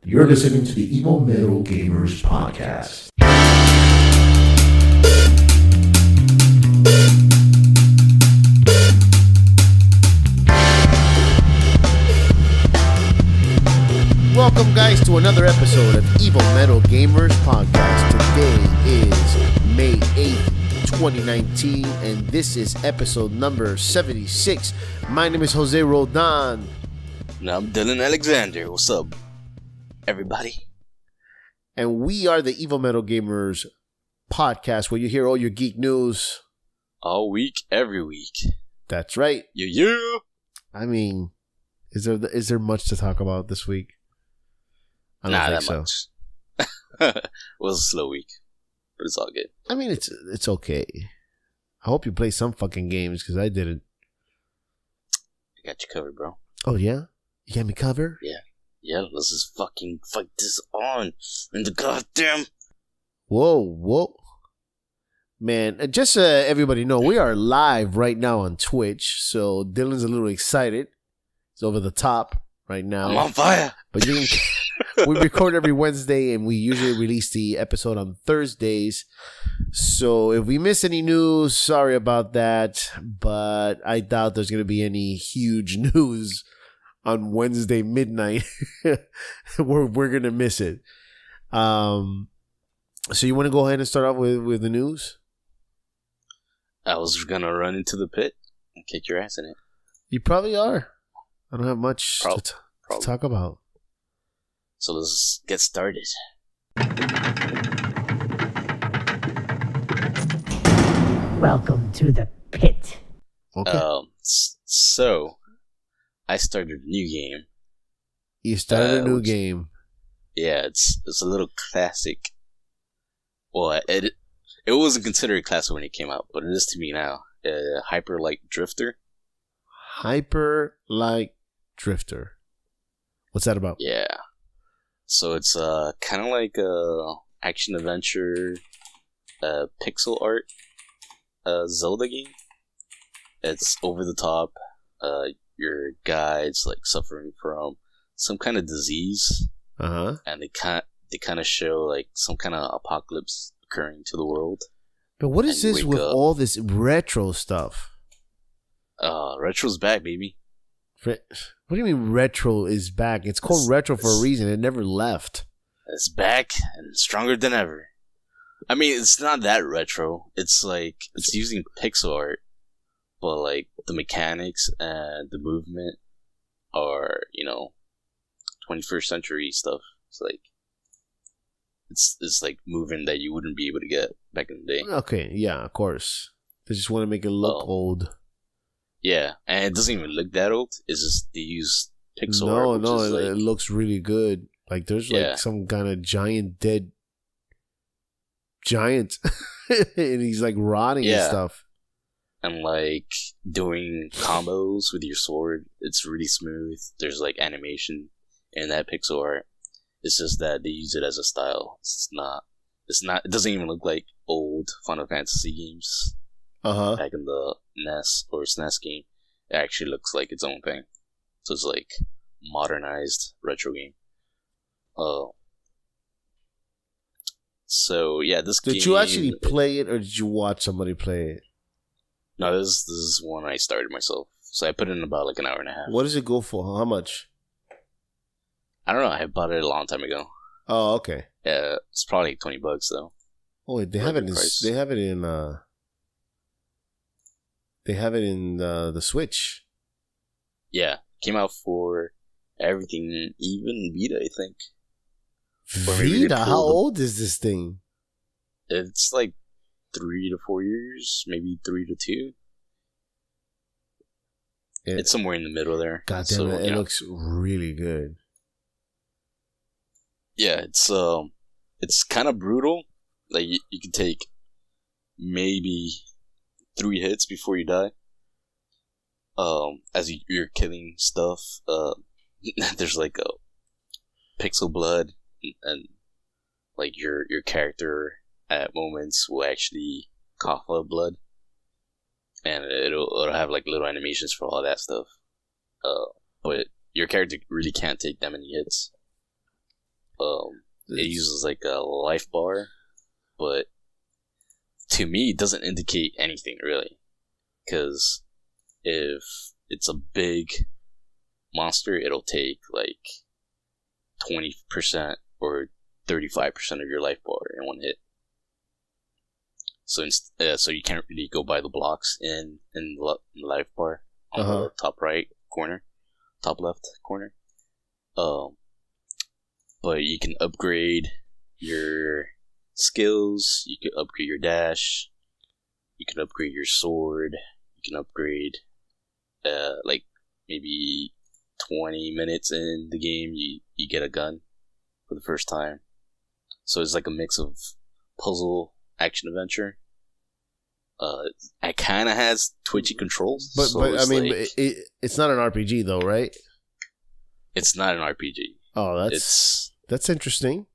You're listening to the Evil Metal Gamers Podcast. Welcome, guys, to another episode of Evil Metal Gamers Podcast. Today is May 8th, 2019, and this is episode number 76. My name is Jose Roldan. And I'm Dylan Alexander. What's up, everybody? And we are the Evil Metal Gamers Podcast, where you hear all your geek news. All week, every week. That's right. Yeah. I mean, is there much to talk about this week? I don't think so. Much. It was a slow week, but it's all good. I mean, it's okay. I hope you play some fucking games, because I didn't. I got you covered, bro. Oh, yeah? You got me covered? Yeah, let's just fucking fight this on in the goddamn... Whoa. Man, just so everybody know, we are live right now on Twitch, so Dylan's a little excited. He's over the top right now. I'm on fire! But you can... We record every Wednesday, and we usually release the episode on Thursdays. So if we miss any news, sorry about that. But I doubt there's going to be any huge news on Wednesday midnight. We're going to miss it. So you want to go ahead and start off with the news? I was gonna run into the pit and kick your ass in it. You probably are. I don't have much to talk about. So let's get started. Welcome to the pit. Okay. So I started a new game. You started a new game. Yeah, it's a little classic. Well, it wasn't considered classic when it came out, but it is to me now. Hyper Light Drifter. Hyper Light Drifter. What's that about? Yeah. So it's kind of like a action adventure, pixel art, Zelda game. It's over the top. Your guide's like suffering from some kind of disease, and they kind of show like some kind of apocalypse occurring to the world. But what is this with all this retro stuff? Retro's back, baby. What do you mean retro is back? It's called retro for a reason. It never left. It's back and stronger than ever. I mean, it's not that retro. It's like, it's using pixel art, but like the mechanics and the movement are, 21st century stuff. It's like, it's like moving that you wouldn't be able to get back in the day. Okay, yeah, of course. They just want to make it look old. Yeah, and it doesn't even look that old. It's just they use pixel art. No, it looks really good. Like there's like some kind of giant dead giant, and he's like rotting and stuff. And like doing combos with your sword, it's really smooth. There's like animation in that pixel art. It's just that they use it as a style. It's not. It doesn't even look like old Final Fantasy games. Back in the NES or SNES game, it actually looks like its own thing. So it's like modernized retro game. So yeah, this game. Did you actually play it, or did you watch somebody play it? No, this is one I started myself. So I put in about like an hour and a half. What does it go for? How much? I don't know. I bought it a long time ago. Oh, okay. Yeah, it's probably like $20 though. Oh, wait, they have it in the Switch. Yeah, came out for everything, even Vita, I think. Vita? How old is this thing? It's like 3 to 4 years, maybe 3 to 2. It's somewhere in the middle there. God damn it! It looks really good. Yeah, it's kind of brutal. Like you can take maybe 3 hits before you die. As you're killing stuff, there's like a pixel blood, and like your character at moments will actually cough up blood, and it'll have like little animations for all that stuff. But your character really can't take that many hits. It uses like a life bar, but to me, it doesn't indicate anything really. Because if it's a big monster, it'll take like 20% or 35% of your life bar in one hit. So you can't really go by the blocks in the life bar on the top right corner, top left corner. But you can upgrade your skills. You can upgrade your dash. You can upgrade your sword. You can upgrade, like maybe 20 minutes in the game, you get a gun for the first time. So it's like a mix of puzzle, action, adventure. It kind of has twitchy controls. But I mean, like, it's not an RPG though, right? It's not an RPG. Oh, that's interesting.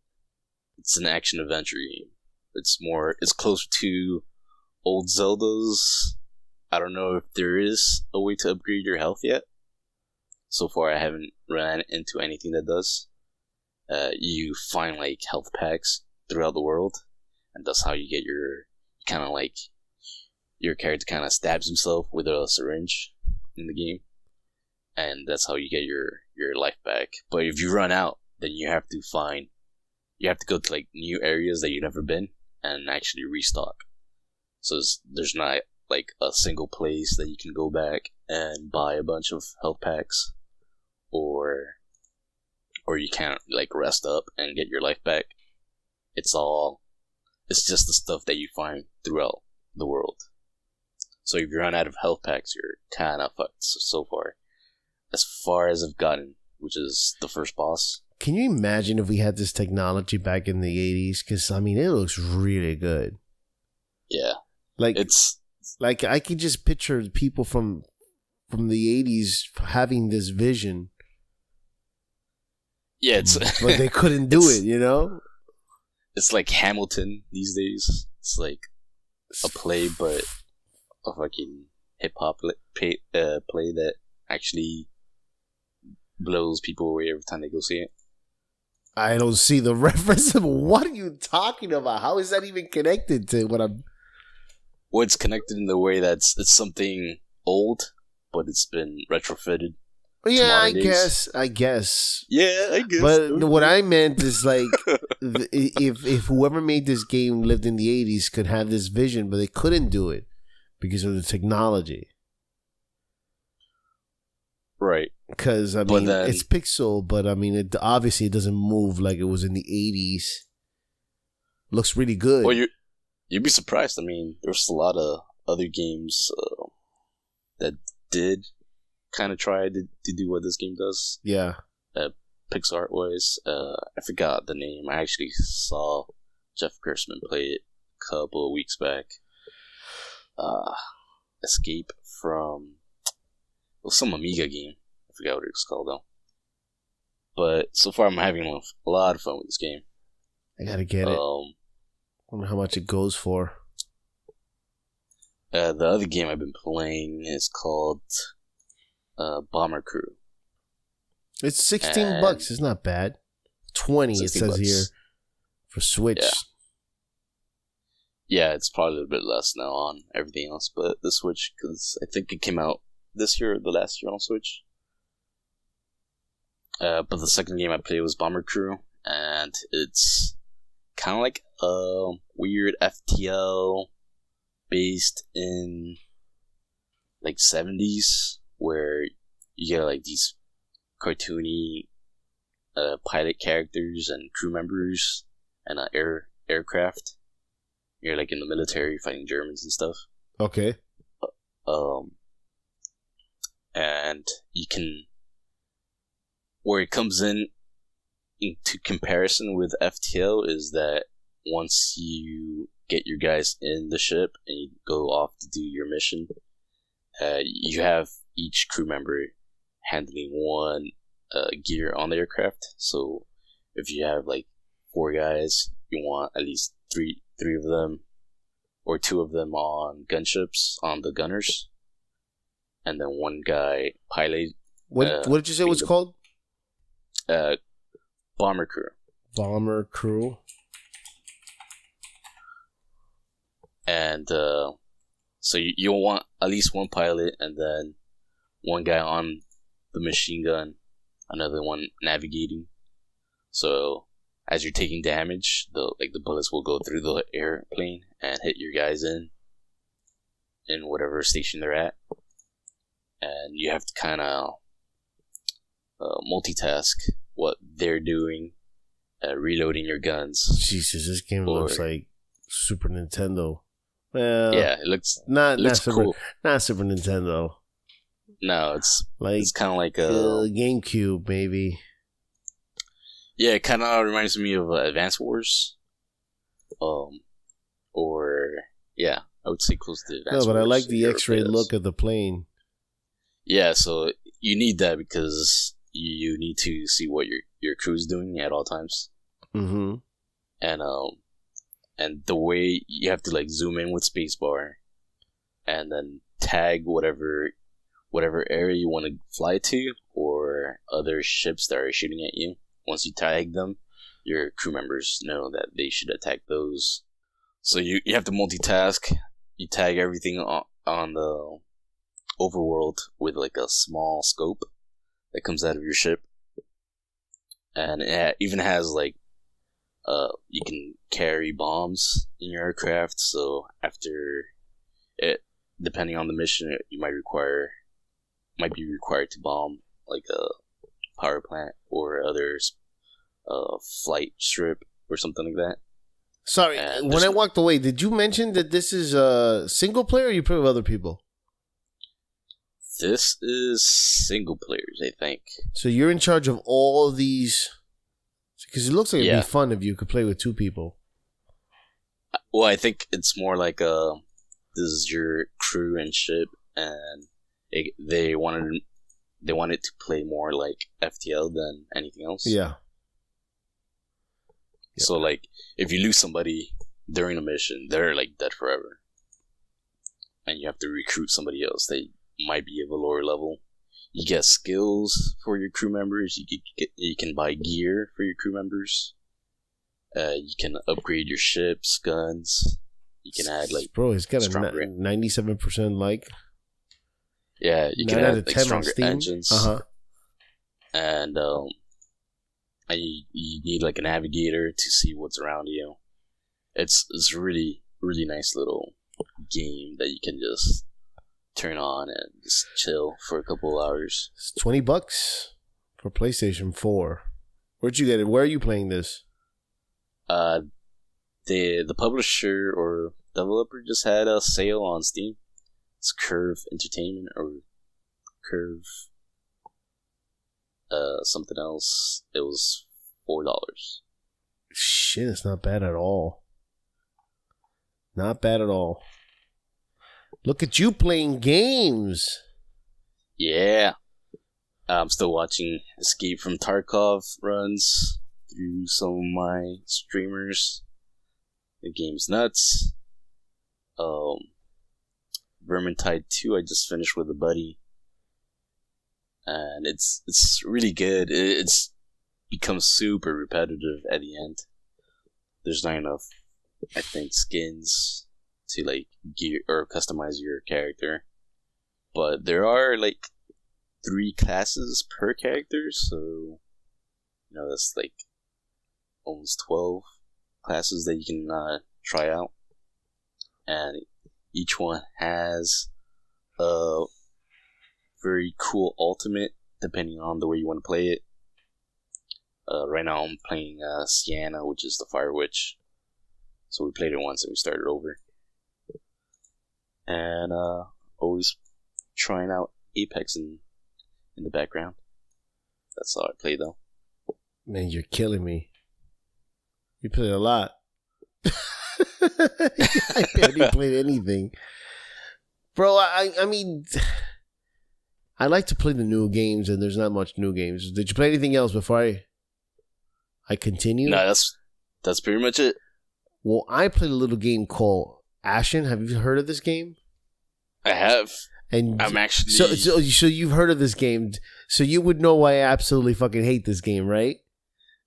It's an action adventure game. It's closer to old Zelda's. I don't know if there is a way to upgrade your health yet. So far, I haven't ran into anything that does. You find like health packs throughout the world, and that's how you get your character kind of stabs himself with a syringe in the game, and that's how you get your life back. But if you run out, then you have to go to like new areas that you've never been and actually restock. So there's not like a single place that you can go back and buy a bunch of health packs, or you can't like rest up and get your life back. It's just the stuff that you find throughout the world. So if you run out of health packs, you're kind of fucked so far. As far as I've gotten, which is the first boss. Can you imagine if we had this technology back in the 80s? Because, I mean, it looks really good. Yeah. Like, I could just picture people from the 80s having this vision. Yeah, but they couldn't do it, you know? It's like Hamilton these days. It's like a play, but a fucking hip-hop play that actually blows people away every time they go see it. I don't see the reference. What are you talking about? How is that even connected to what I'm... Well, it's connected in the way that it's something old, but it's been retrofitted. Yeah, I guess. Yeah, I guess. But what I meant is like, if whoever made this game lived in the 80s could have this vision, but they couldn't do it because of the technology. Right. Because, I mean, it's pixel, but I mean, it obviously doesn't move like it was in the 80s. Looks really good. Well, you'd be surprised. I mean, there's a lot of other games that did kind of try to do what this game does. Yeah. Pixar wise. I forgot the name. I actually saw Jeff Gerstmann play it a couple of weeks back. Escape from... It was some Amiga game. I forgot what it was called though. But so far I'm having a lot of fun with this game. I gotta get it. I wonder how much it goes for. The other game I've been playing is called Bomber Crew. It's $16. It's not bad. 20 it says here for Switch. Yeah, it's probably a little bit less now on everything else, but the Switch, because I think it came out this year or the last year on Switch. But the second game I played was Bomber Crew, and it's kind of like a weird FTL based in like 70s, where you get like these cartoony pilot characters and crew members and aircraft. You're like in the military fighting Germans and stuff. Okay. And you can... Where it comes into comparison with FTL is that once you get your guys in the ship and you go off to do your mission, you have each crew member handling one gear on the aircraft. So if you have like 4 guys, you want at least three of them or 2 of them on gunships, on the gunners, and then 1 guy pilot. What did you say it was called? Bomber Crew. Bomber crew. And so you'll want at least one pilot, and then one guy on the machine gun, another one navigating. So as you're taking damage, the bullets will go through the airplane and hit your guys in whatever station they're at, and you have to kind of multitask what they're doing, reloading your guns. Jesus, this game looks like Super Nintendo. Well, yeah, it looks Super cool. Not Super Nintendo. No, it's kind of like a GameCube, maybe. Yeah, it kind of reminds me of Advance Wars. Or yeah, I would say close to Advance Wars. No, but I like the X-ray look of the plane. Yeah, so you need that because you need to see what your crew's doing at all times. Mm-hmm. And the way you have to like zoom in with spacebar, and then tag whatever area you want to fly to, or other ships that are shooting at you. Once you tag them, your crew members know that they should attack those. So you have to multitask. You tag everything on the overworld with like a small scope that comes out of your ship, and it even has like you can carry bombs in your aircraft. So after it, depending on the mission, you might be required to bomb like a power plant or other flight strip or something like that. Sorry, when I walked away, did you mention that this is a single player, or you play with other people? This is single players, I think. So you're in charge of all of these, because it looks like it'd Yeah. be fun if you could play with two people. Well, I think it's more like this is your crew and ship, and they wanted to play more like FTL than anything else. Yeah. So like, if you lose somebody during a mission, they're like dead forever, and you have to recruit somebody else. They might be of a lower level. You get skills for your crew members. You can buy gear for your crew members. You can upgrade your ships, guns. You can add like Bro, he's got a stronger- 97% like. Yeah, you can 9 out add of like 10 on stronger Steam. engines. And you need like a navigator to see what's around you. It's really, really nice little game that you can just turn on and just chill for a couple of hours. It's $20 for PlayStation 4. Where'd you get it? Where are you playing this? The publisher or developer just had a sale on Steam. It's Curve Entertainment or Curve something else. It was $4. Shit, it's not bad at all. Not bad at all. Look at you playing games. Yeah. I'm still watching Escape from Tarkov runs through some of my streamers. The game's nuts. Vermintide 2 I just finished with a buddy. And it's really good. It's becomes super repetitive at the end. There's not enough, I think, skins to like gear or customize your character. But there are like 3 classes per character, so that's like almost 12 classes that you can try out, and each one has a very cool ultimate depending on the way you want to play it. Right now I'm playing Sienna, which is the Fire Witch, so we played it once and we started over, and always trying out Apex in the background. That's all I play though. Man, you're killing me. You played a lot. I barely played anything. Bro, I mean, I like to play the new games, and there's not much new games. Did you play anything else before I continue? No, that's pretty much it. Well, I played a little game called Ashen. Have you heard of this game? I have. And I'm actually so you've heard of this game, so you would know why I absolutely fucking hate this game, right?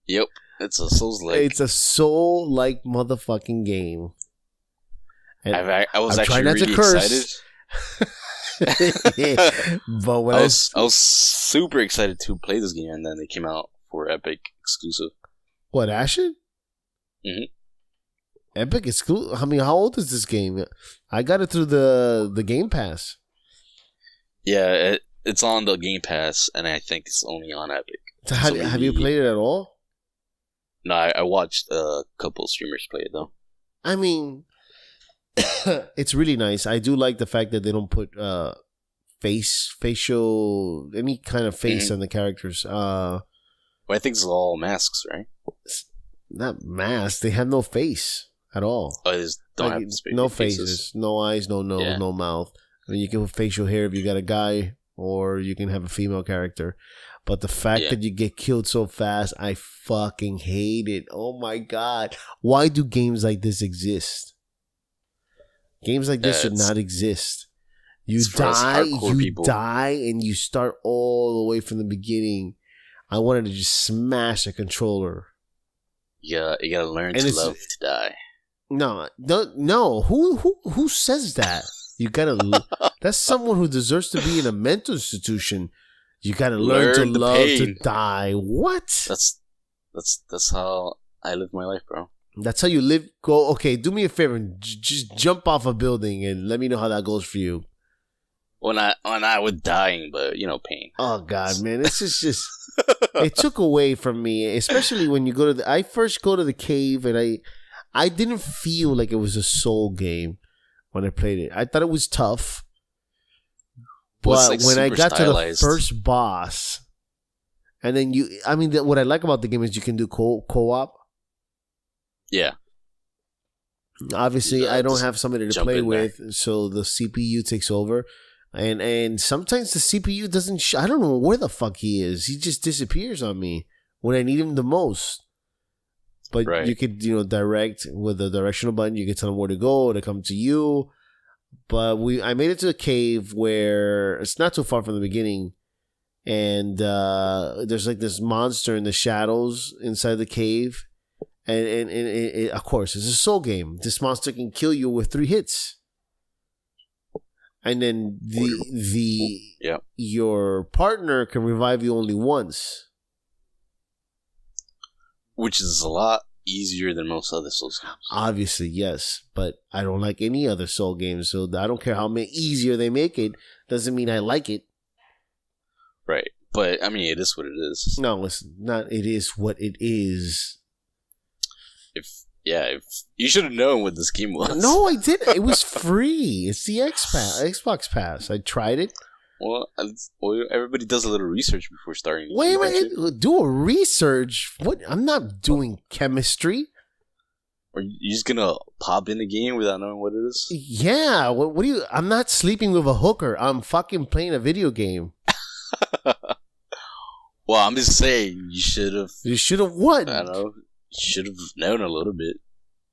Yep. It's a Souls-like. It's a soul-like motherfucking game. And I was I'm actually trying not to really curse. excited. But when I was super excited to play this game, and then it came out for Epic exclusive. what, Ashen? Mhm. Epic exclusive. I mean, how old is this game? I got it through the Game Pass. Yeah, it's on the Game Pass, and I think it's only on Epic. So So have you maybe- played it at all? No, I watched a couple of streamers play it though. I mean, it's really nice. I do like the fact that they don't put facial, any kind of face on the characters. Well, I think it's all masks, right? Not mask. They have no face at all. Oh, they don't Like, have no faces. faces, no eyes, no nose, Yeah. no mouth. I mean, you can put facial hair if you got a guy, or you can have a female character. But the fact Yeah. that you get killed so fast, I fucking hate it. Oh my god. Why do games like this exist? Games like this should It's- not exist. You it's for us die, hardcore you people. die, and you start all the way from the beginning. I wanted to just smash a controller. You gotta learn And to it's- love to die. No. Who says that? You gotta. That's someone who deserves to be in a mental institution. You gotta learn to Learn the love to pain. die. What? That's how I live my life, bro. That's how you live. Go. Okay, do me a favor and just jump off a building and let me know how that goes for you. When I was dying, but pain. Oh God, man, this is just. It took away from me, especially when you go to I first go to the cave and I didn't feel like it was a soul game when I played it. I thought it was tough. Well, But it's, like, when I super got stylized. to the first boss, and then what I like about the game is you can do co-op. Yeah, Obviously, Yeah, I don't just have somebody to jump play in there. with, so the CPU takes over. And sometimes the CPU doesn't. I don't know where the fuck he is. He just disappears on me when I need him the most. But Right. you could, direct with the directional button. You could tell him where to go to come to you. But I made it to a cave where it's not too far from the beginning, and there's like this monster in the shadows inside the cave, and it, of course it's a soul game. This monster can kill you with 3 hits. And then Yeah. your partner can revive you only once. which is a lot easier than most other Souls games. Obviously, yes, but I don't like any other Soul games, so I don't care how easier they make it. Doesn't mean I like it. Right, but I mean, it is what it is. No, it's not. It is what it is. If you should have known what this game was. No, I didn't. It was free. It's the Xbox Pass. I tried it. Well, everybody does a little research before starting. Wait a don't you? minute. Do a research. What? I'm not doing chemistry. Or you just gonna pop in the game without knowing what it is? Yeah. What do you? I'm not sleeping with a hooker. I'm fucking playing a video game. Well, I'm just saying you should have. You should have what? I don't know. Should have known a little bit.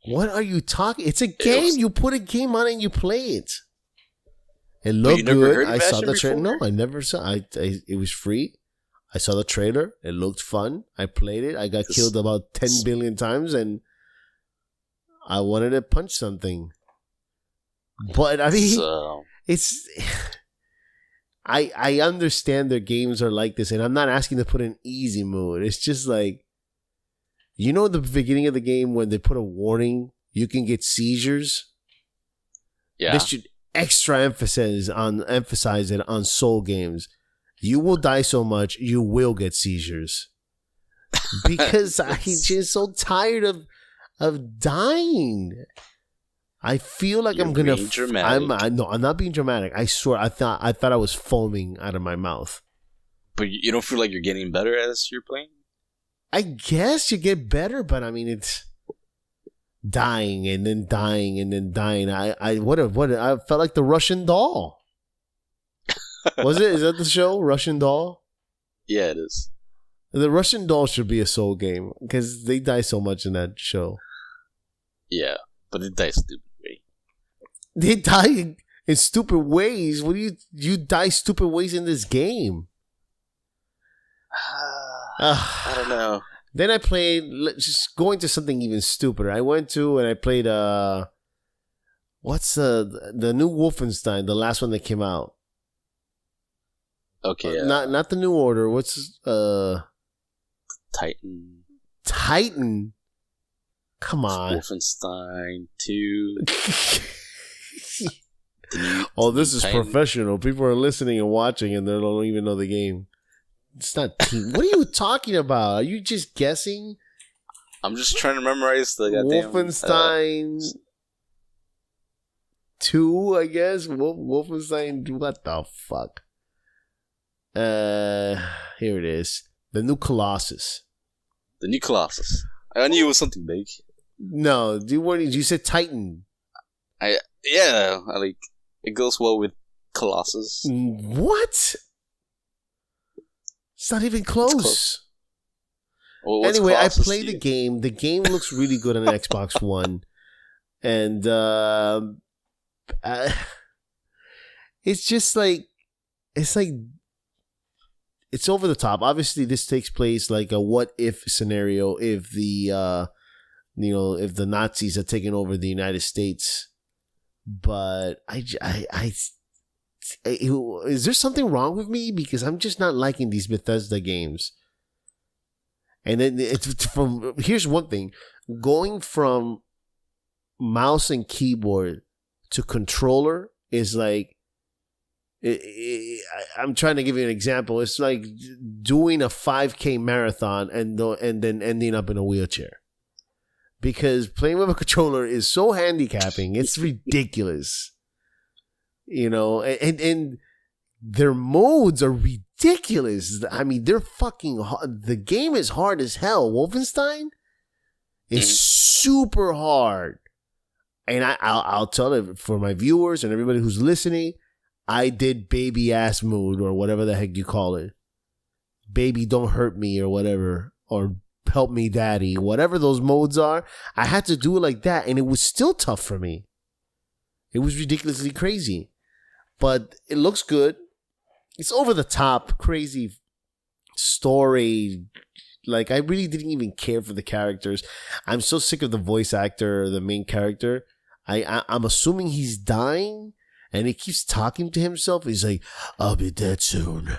What are you talking? It's a game. You put a game on and you play it. It looked you never good. heard of I saw Ashen the trailer. No, before? I never saw. It was free. I saw the trailer. It looked fun. I played it. I got This- killed about 10 billion times, and I wanted to punch something. But I mean, So, it's. I understand their games are like this, and I'm not asking to put in easy mode. It's just like, the beginning of the game when they put a warning, you can get seizures. yeah. They should extra emphasize it on Soul games. You will die so much, you will get seizures. Because I'm just so tired of dying. I feel like You're I'm gonna. being dramatic. I'm not being dramatic. I swear, I thought I was foaming out of my mouth. But you don't feel like you're getting better as you're playing? I guess you get better, but I mean it's dying and then dying and then dying. I felt like the Russian Doll. Was it? Is that the show? Russian Doll? Yeah, it is. The Russian Doll should be a Soul game because they die so much in that show. Yeah, but it dies stupid way. They die in stupid ways. What do you die stupid ways in this game? I don't know. Then I played, just going to something even stupider. I went to and I played, what's the new Wolfenstein, the last one that came out? Okay, Not the New Order. What's, Titan. Titan? Come on. Wolfenstein 2. Oh, this is Titan. professional. People are listening and watching and they don't even know the game. It's not team. What are you talking about? Are you just guessing? I'm just trying to memorize the goddamn Wolfenstein 2, I guess. Wolfenstein, what the fuck? Here it is. The new Colossus. The new Colossus. I knew it was something big. No, you said Titan. Like it goes well with Colossus. What? It's not even close. Well, what's Anyway, Colossus I to played the you? game. The game looks really good on the Xbox One. And it's just like, it's over the top. Obviously, this takes place like a what if scenario if the if the Nazis had taken over the United States. But is there something wrong with me? Because I'm just not liking these Bethesda games. And then here's one thing. Going from mouse and keyboard to controller is like, I'm trying to give you an example. It's like doing a 5K marathon and then ending up in a wheelchair. Because playing with a controller is so handicapping. It's ridiculous. And their modes are ridiculous. I mean, they're fucking hard. The game is hard as hell. Wolfenstein is super hard. And I'll tell it for my viewers and everybody who's listening, I did baby ass mode or whatever the heck you call it. Baby don't hurt me or whatever. Or help me daddy. Whatever those modes are. I had to do it like that and it was still tough for me. It was ridiculously crazy. But it looks good. It's over the top, crazy story. Like, I really didn't even care for the characters. I'm so sick of the voice actor, the main character. I'm assuming he's dying, and he keeps talking to himself. He's like, I'll be dead soon.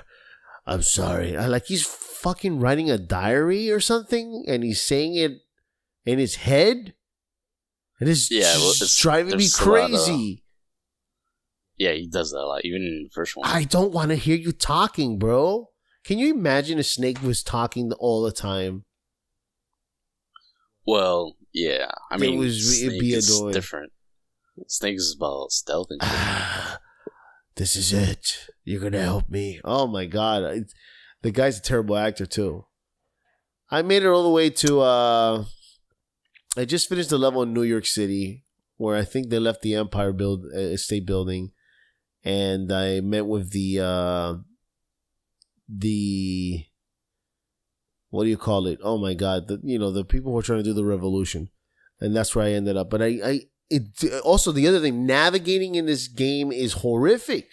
I'm sorry. Like, he's fucking writing a diary or something, and he's saying it in his head. It is it's driving me crazy. Yeah, he does that a lot, even in the first one. I don't want to hear you talking, bro. Can you imagine if Snake was talking all the time? Well, yeah. I mean, it'd be is annoying. different. Snake is about stealth and shit. This is it. You're going to help me. Oh, my God. The guy's a terrible actor, too. I made it all the way to... I just finished the level in New York City, where I think they left the Empire State Building. And I met with the what do you call it? Oh my God! The people who are trying to do the revolution, and that's where I ended up. But also the other thing, navigating in this game is horrific.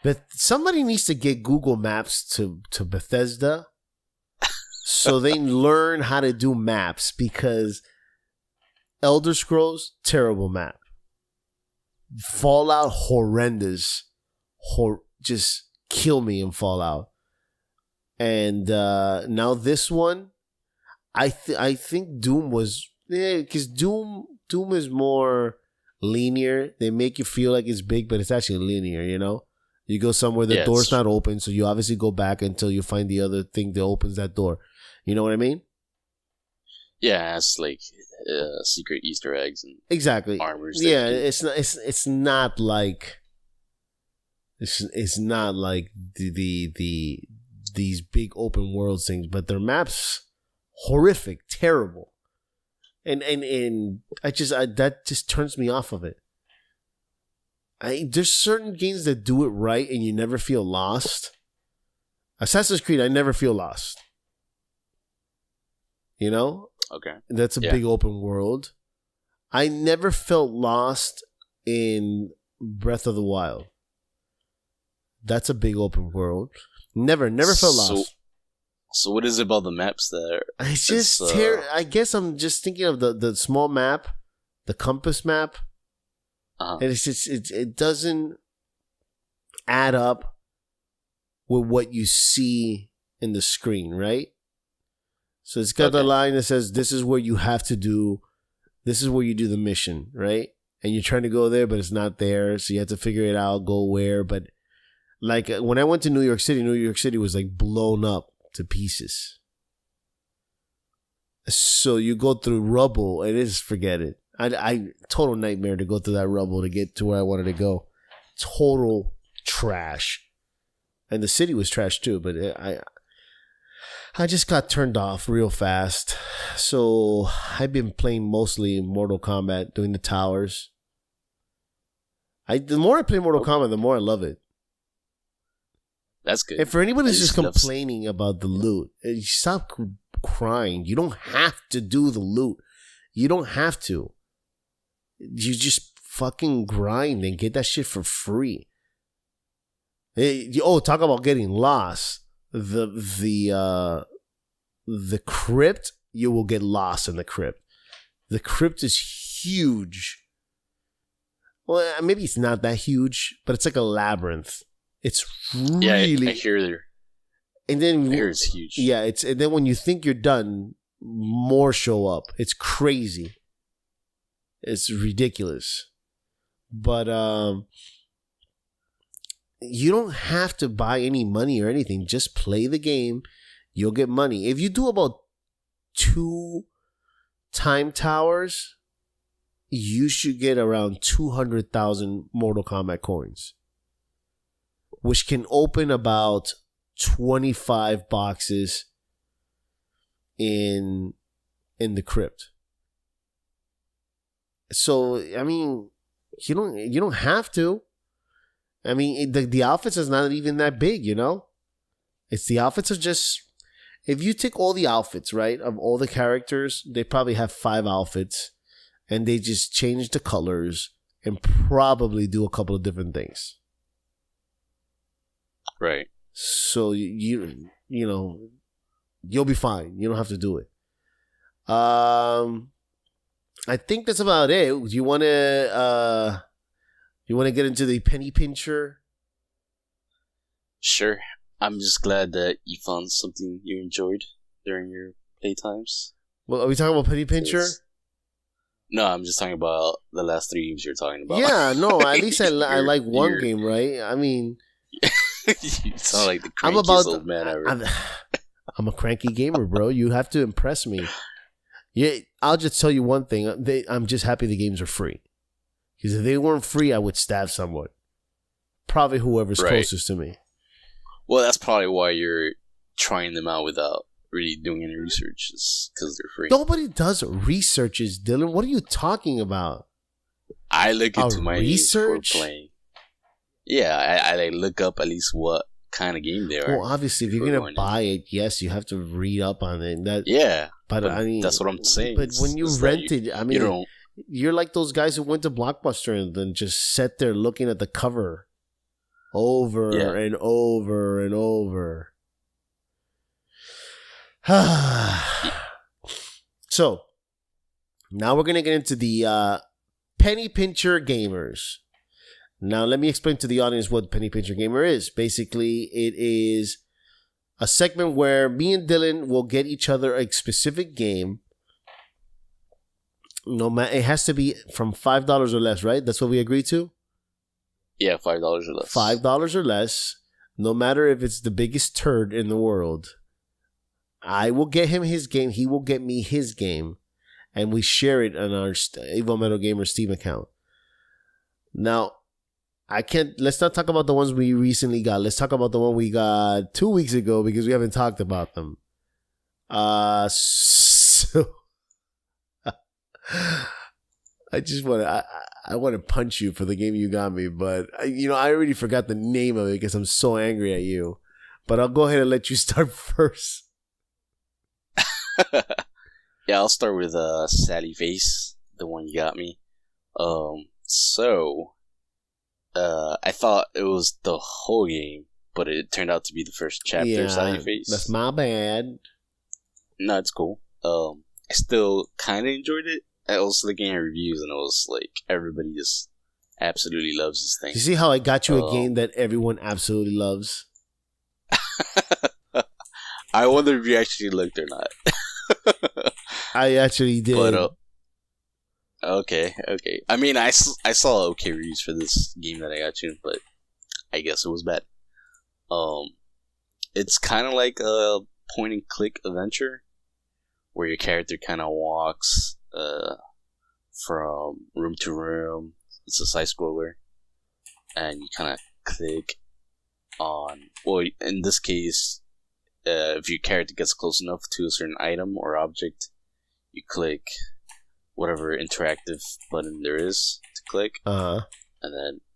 But somebody needs to get Google Maps to Bethesda, so they learn how to do maps. Because Elder Scrolls, terrible map. Fallout, horrendous. Just kill me in Fallout. And now this one, I think Doom was... because Doom is more linear. They make you feel like it's big, but it's actually linear, You go somewhere, the door's not open, so you obviously go back until you find the other thing that opens that door. You know what I mean? Yeah, it's like secret Easter eggs and exactly armors. Yeah, it's not like it's not like these big open world things, but their maps horrific, terrible, and that just turns me off of it. There's certain games that do it right and you never feel lost. Assassin's Creed, I never feel lost. Okay. That's a big open world. I never felt lost in Breath of the Wild. That's a big open world. Never felt lost. So what is it about the maps that It's just It's, I guess I'm just thinking of the small map, the compass map, uh, and it's just it doesn't add up with what you see in the screen, right? So it's got the Okay. line that says this is where you have to do, this is where you do the mission, right? And you're trying to go there, but it's not there, so you have to figure it out, go where. But like when I went to New York City was like blown up to pieces. So you go through rubble, and it's forget it. I total nightmare to go through that rubble to get to where I wanted to go. Total trash, and the city was trash too. But I just got turned off real fast. So I've been playing mostly Mortal Kombat, doing the towers. The more I play Mortal Kombat, the more I love it. that's good. And for anybody who's I just just love- complaining about the loot, stop crying. You don't have to do the loot. You don't have to. You just fucking grind and get that shit for free. Talk about getting lost. The crypt, you will get lost in the crypt. The crypt is huge. Well, maybe it's not that huge, but it's like a labyrinth. It's Yeah, really I hear there. and then I hear it's huge. yeah, and then when you think you're done, more show up. It's crazy. It's ridiculous. But you don't have to buy any money or anything. Just play the game. You'll get money. If you do about 2 time towers, you should get around 200,000 Mortal Kombat coins, which can open about 25 boxes in the crypt. So I mean, you don't have to. I mean, the outfits is not even that big, you know. It's the outfits are just, if you take all the outfits, right, of all the characters, they probably have 5 outfits, and they just change the colors and probably do a couple of different things. Right. So you know, you'll be fine. You don't have to do it. I think that's about it. Do you want to get into the penny pincher? Sure. I'm just glad that you found something you enjoyed during your playtimes. Well, are we talking about penny pincher? It's- No, I'm just talking about the last 3 games you're talking about. Yeah, no. At least I You're- like one you're- game, right? I mean, You sound like the I'm crankiest about. old man ever. I'm a cranky gamer, bro. You have to impress me. Yeah, I'll just tell you one thing. I'm just happy the games are free. Because if they weren't free, I would stab someone. Probably whoever's Right. closest to me. Well, that's probably why you're trying them out without really doing any research, is because they're free. Nobody does researches, Dylan. What are you talking about? I look into my games research? before playing. Yeah, I like look up at least what kind of game they are. Well, obviously, if you're We're gonna going buy it, yes, you have to read up on it. Yeah, but I mean, that's what I'm saying. But when you It's rent like it, I you mean, don't. you're like those guys who went to Blockbuster and then just sat there looking at the cover over Yeah. and over and over. So now we're gonna get into the penny pincher gamers. Now let me explain to the audience what penny pincher gamer is. Basically, it is a segment where me and Dylan will get each other a specific game. No matter, it has to be from $5 or less, right? That's what we agreed to. Yeah, $5 or less. $5 or less. No matter if it's the biggest turd in the world, I will get him his game. He will get me his game, and we share it on our Evil Metal Gamer Steam account. Now, I can't. Let's not talk about the ones we recently got. Let's talk about the one we got 2 weeks ago because we haven't talked about them. So I just want to. I want to punch you for the game you got me, but I already forgot the name of it because I'm so angry at you. But I'll go ahead and let you start first. Yeah, I'll start with Sally Face, the one you got me. I thought it was the whole game but it turned out to be the first chapter of Sally Face. That's my bad. No, it's cool. I still kind of enjoyed it. I was looking at reviews, and it was like everybody just absolutely loves this thing. You see how I got you a game that everyone absolutely loves? I wonder if you actually looked or not. I actually did. But, okay. I mean, I saw okay reviews for this game that I got you, but I guess it was bad. It's kind of like a point and click adventure where your character kind of walks from room to room. It's a side scroller, and you kind of click on. Well, in this case, if your character gets close enough to a certain item or object, you click whatever interactive button there is to click, and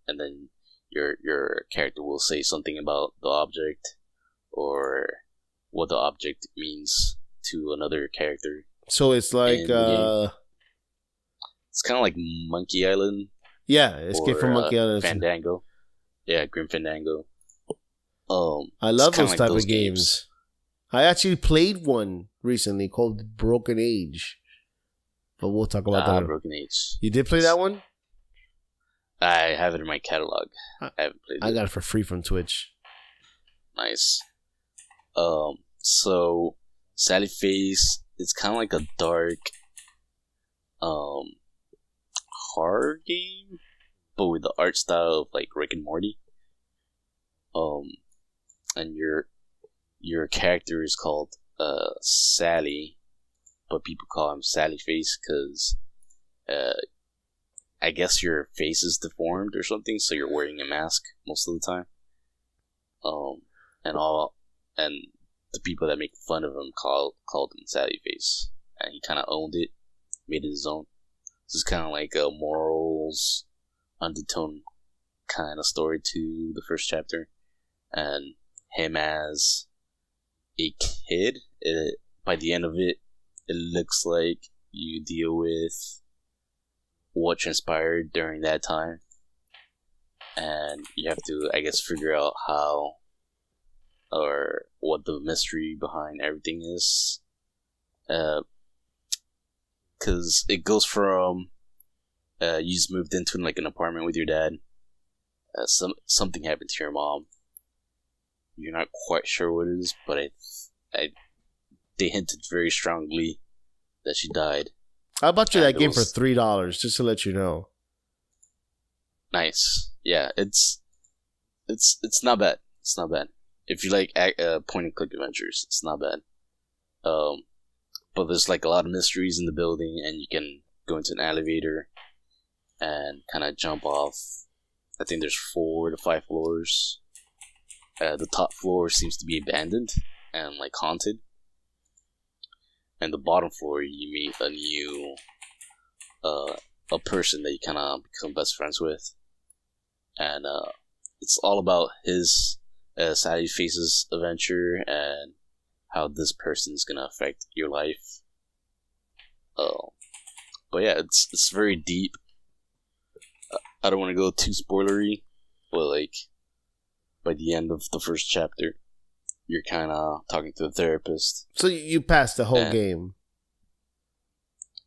then your character will say something about the object or what the object means to another character. So it's like it's kind of like Monkey Island. Yeah, Escape from Monkey Island. Fandango. Yeah, Grim Fandango. I love those type of games. I actually played one recently called Broken Age, but we'll talk about that. Broken Age. You did play that one? I have it in my catalog. I haven't played it. I got it for free from Twitch. Nice. So Sally Face, it's kind of like a dark, horror game, but with the art style of like Rick and Morty. And your character is called Sally, but people call him Sally Face because I guess your face is deformed or something, so you're wearing a mask most of the time. And the people that make fun of him called him Sally Face, and he kind of owned it, made it his own. This is kind of like a morals undertone kind of story to the first chapter, and him as a kid. By the end of it, it looks like you deal with what transpired during that time, and you have to, I guess, figure out how or what the mystery behind everything is, because it goes from you just moved into like an apartment with your dad, something happened to your mom, you're not quite sure what it is, but they hinted very strongly that she died. I bought you that game for $3 just to let you know. Nice. Yeah, it's not bad. It's not bad. If you like point and click adventures, it's not bad. But there's like a lot of mysteries in the building, and you can go into an elevator and kind of jump off. I think there's 4 to 5 floors. The top floor seems to be abandoned and like haunted. And the bottom floor, you meet a new a person that you kind of become best friends with, and it's all about his Sally Face's adventure and how this person's gonna affect your life. But yeah, it's very deep. I don't want to go too spoilery, but like by the end of the first chapter, you're kind of talking to a therapist. So you passed the whole game.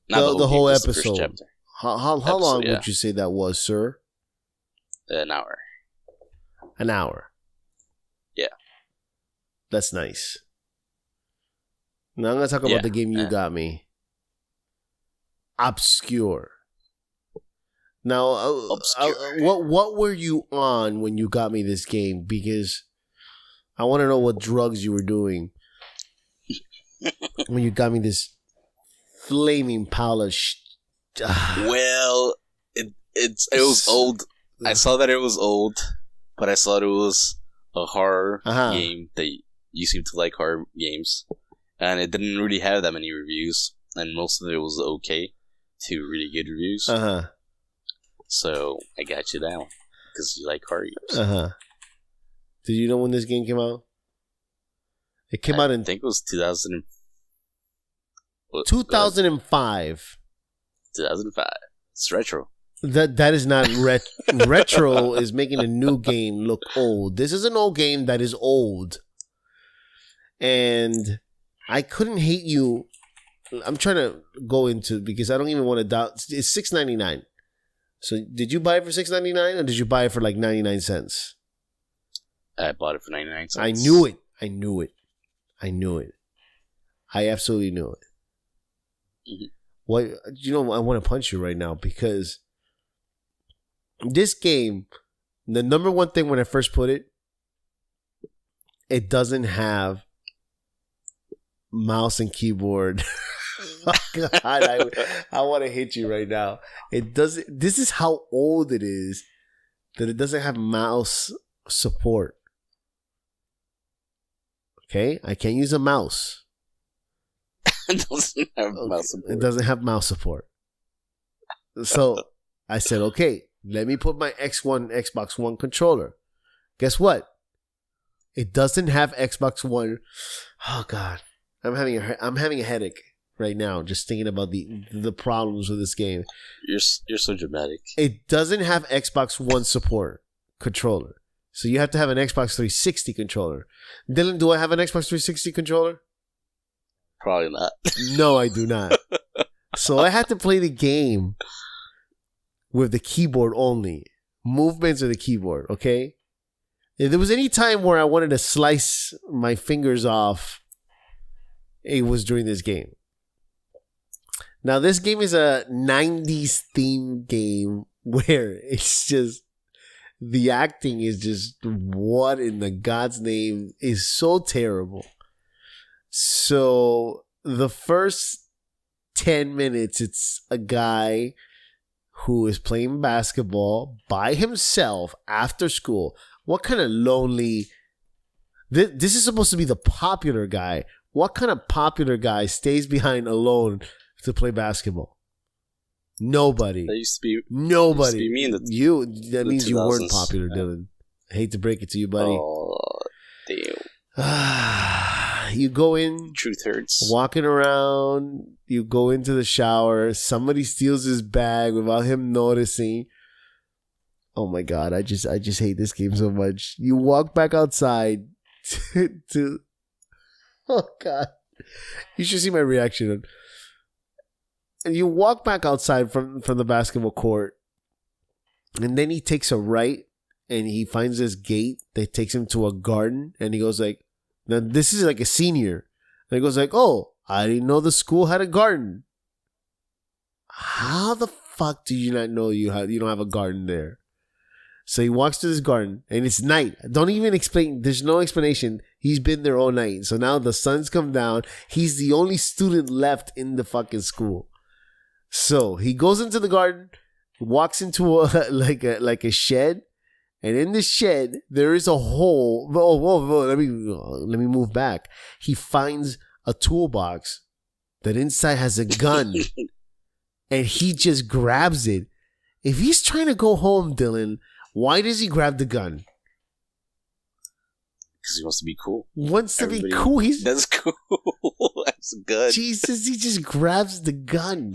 Not the whole game, episode. The first chapter. How long would you say that was, sir? An hour. An hour. Yeah. That's nice. Now I'm gonna talk about the game you got me. Obscure. Now, what were you on when you got me this game? Because I want to know what drugs you were doing when you got me this flaming pile of Well, it was old. I saw that it was old, but I saw it was a horror game that you seem to like horror games, and it didn't really have that many reviews, and most of it was okay to really good reviews. So I got you that one because you like horror games. Did you know when this game came out? It came out in... I think it was 2000. 2005. 2005. It's retro. That is not retro. Is making a new game look old. This is an old game that is old, and I couldn't hate you. I'm trying to go into because I don't even want to doubt. It's $6.99. So did you buy it for $6.99 or did you buy it for like 99 cents? I bought it for 99 cents. I knew it. I knew it. I knew it. I absolutely knew it. Mm-hmm. What you know? I want to punch you right now because this game, the number one thing when I first put it, it doesn't have mouse and keyboard. Oh God, I want to hit you right now. It doesn't. This is how old it is that it doesn't have mouse support. Okay, I can't use a mouse. It doesn't have mouse support. It doesn't have mouse support. So I said, okay, let me put my Xbox One controller. Guess what? It doesn't have Xbox One. Oh God, I'm having a headache right now just thinking about the problems with this game. You're so dramatic. It doesn't have Xbox One support controller. So you have to have an Xbox 360 controller. Dylan, do I have an Xbox 360 controller? Probably not. No, I do not. So I had to play the game with the keyboard only. Movements of the keyboard, okay? If there was any time where I wanted to slice my fingers off, it was during this game. Now, this game is a 90s themed game where it's just, the acting is just, what in the God's name is so terrible. So, the first 10 minutes, it's a guy who is playing basketball by himself after school. What kind of lonely... This is supposed to be the popular guy. What kind of popular guy stays behind alone to play basketball? Nobody. That used to be... Nobody. Used to be That means 2000s. you weren't popular, Dylan. I hate to break it to you, buddy. Oh, damn. You go in... Truth hurts. Walking around, you go into the shower, somebody steals his bag without him noticing. Oh my God, I just hate this game so much. You walk back outside to oh God. You should see my reaction. And you walk back outside from the basketball court, and then he takes a right and he finds this gate that takes him to a garden, and he goes like, now this is like a senior. And he goes like, oh, I didn't know the school had a garden. How the fuck do you not know you don't have a garden there? So he walks to this garden and it's night. Don't even explain. There's no explanation. He's been there all night. So now the sun's come down. He's the only student left in the fucking school. So he goes into the garden, walks into like a shed. And in this shed, there is a hole. Whoa, let me move back. He finds a toolbox that inside has a gun. And he just grabs it. If he's trying to go home, Dylan, why does he grab the gun? Because he wants to be cool. Wants to be cool. That's cool. That's good. Jesus, he just grabs the gun.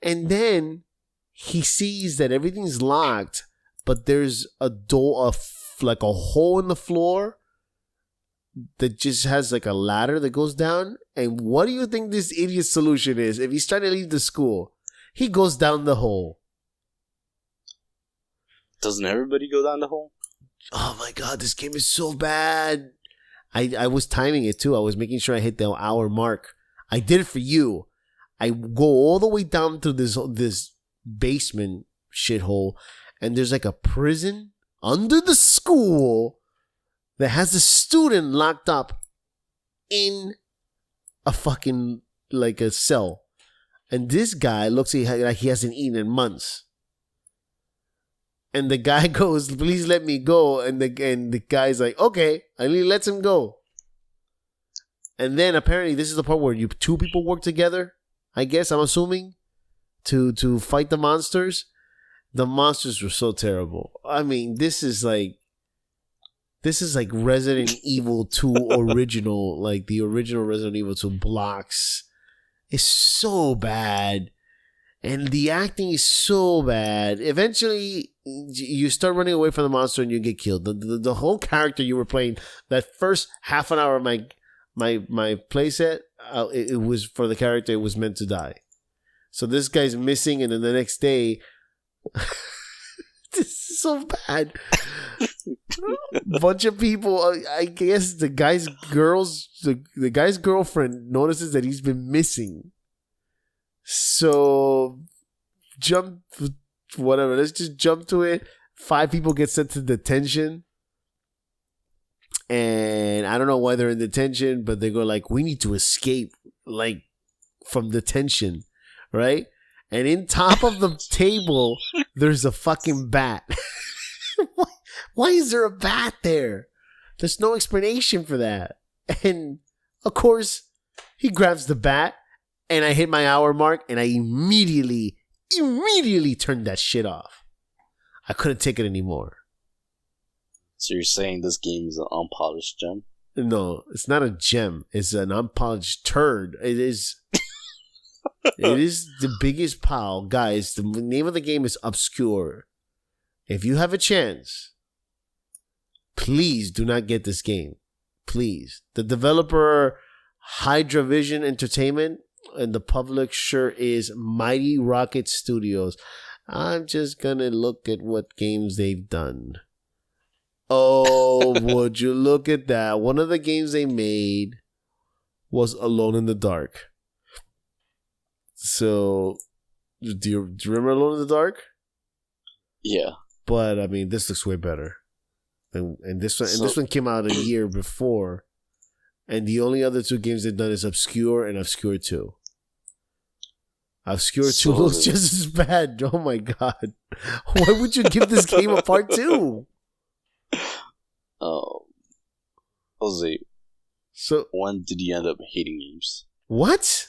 And then he sees that everything's locked. But there's a door, like a hole in the floor that just has like a ladder that goes down. And what do you think this idiot's solution is? If he's trying to leave the school, he goes down the hole. Doesn't everybody go down the hole? Oh my God, this game is so bad. I was timing it too. I was making sure I hit the hour mark. I did it for you. I go all the way down to this basement shithole. And there's like a prison under the school that has a student locked up in a fucking, like a cell. And this guy looks like he hasn't eaten in months. And the guy goes, please let me go. And the guy's like, okay. And he lets him go. And then apparently this is the part where two people work together, I guess, I'm assuming, to fight the monsters. The monsters were so terrible. I mean, this is like Resident Evil 2 original, like the original Resident Evil 2 blocks. It's so bad. And the acting is so bad. Eventually, you start running away from the monster and you get killed. The whole character you were playing, that first half an hour of my playset, it was for the character, it was meant to die. So this guy's missing, and then the next day, this is so bad. Bunch of people, I guess the guy's girlfriend notices that he's been missing. So let's just jump to it. 5 people get sent to detention. And I don't know why they're in detention, but they go like, we need to escape like from detention, right? And in top of the table, there's a fucking bat. Why is there a bat there? There's no explanation for that. And of course, he grabs the bat, and I hit my hour mark, and I immediately turned that shit off. I couldn't take it anymore. So you're saying this game is an unpolished gem? No, it's not a gem. It's an unpolished turd. It is. It is the biggest pile, guys. The name of the game is Obscure. If you have a chance, please do not get this game. Please. The developer, Hydra Vision Entertainment, and the publisher is Mighty Rocket Studios. I'm just gonna look at what games they've done. Oh, would you look at that? One of the games they made was Alone in the Dark. So, do you remember Alone in the Dark? Yeah. But I mean, this looks way better. And this one came out a year before. And the only other 2 games they've done is Obscure and Obscure 2. Obscure 2 looks just as bad. Oh my god. Why would you give this game a part 2? Jose. So when did you end up hating games? What?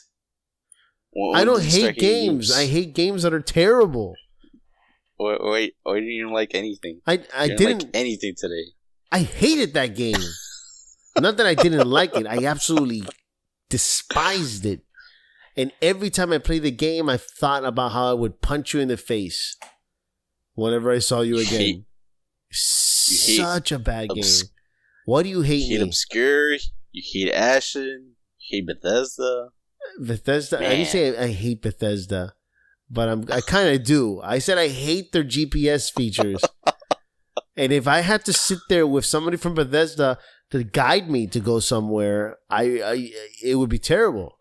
When I don't did you start hate hating games. I hate games that are terrible. Wait, I didn't even like anything. I didn't like anything today. I hated that game. Not that I didn't like it. I absolutely despised it. And every time I played the game, I thought about how I would punch you in the face whenever I saw you again. Such a bad game. Why do you hate You hate me? Obscure. You hate Ashen. You hate Bethesda. Bethesda. Man. I didn't say I hate Bethesda, but I kind of do. I said I hate their GPS features. And if I had to sit there with somebody from Bethesda to guide me to go somewhere, it would be terrible.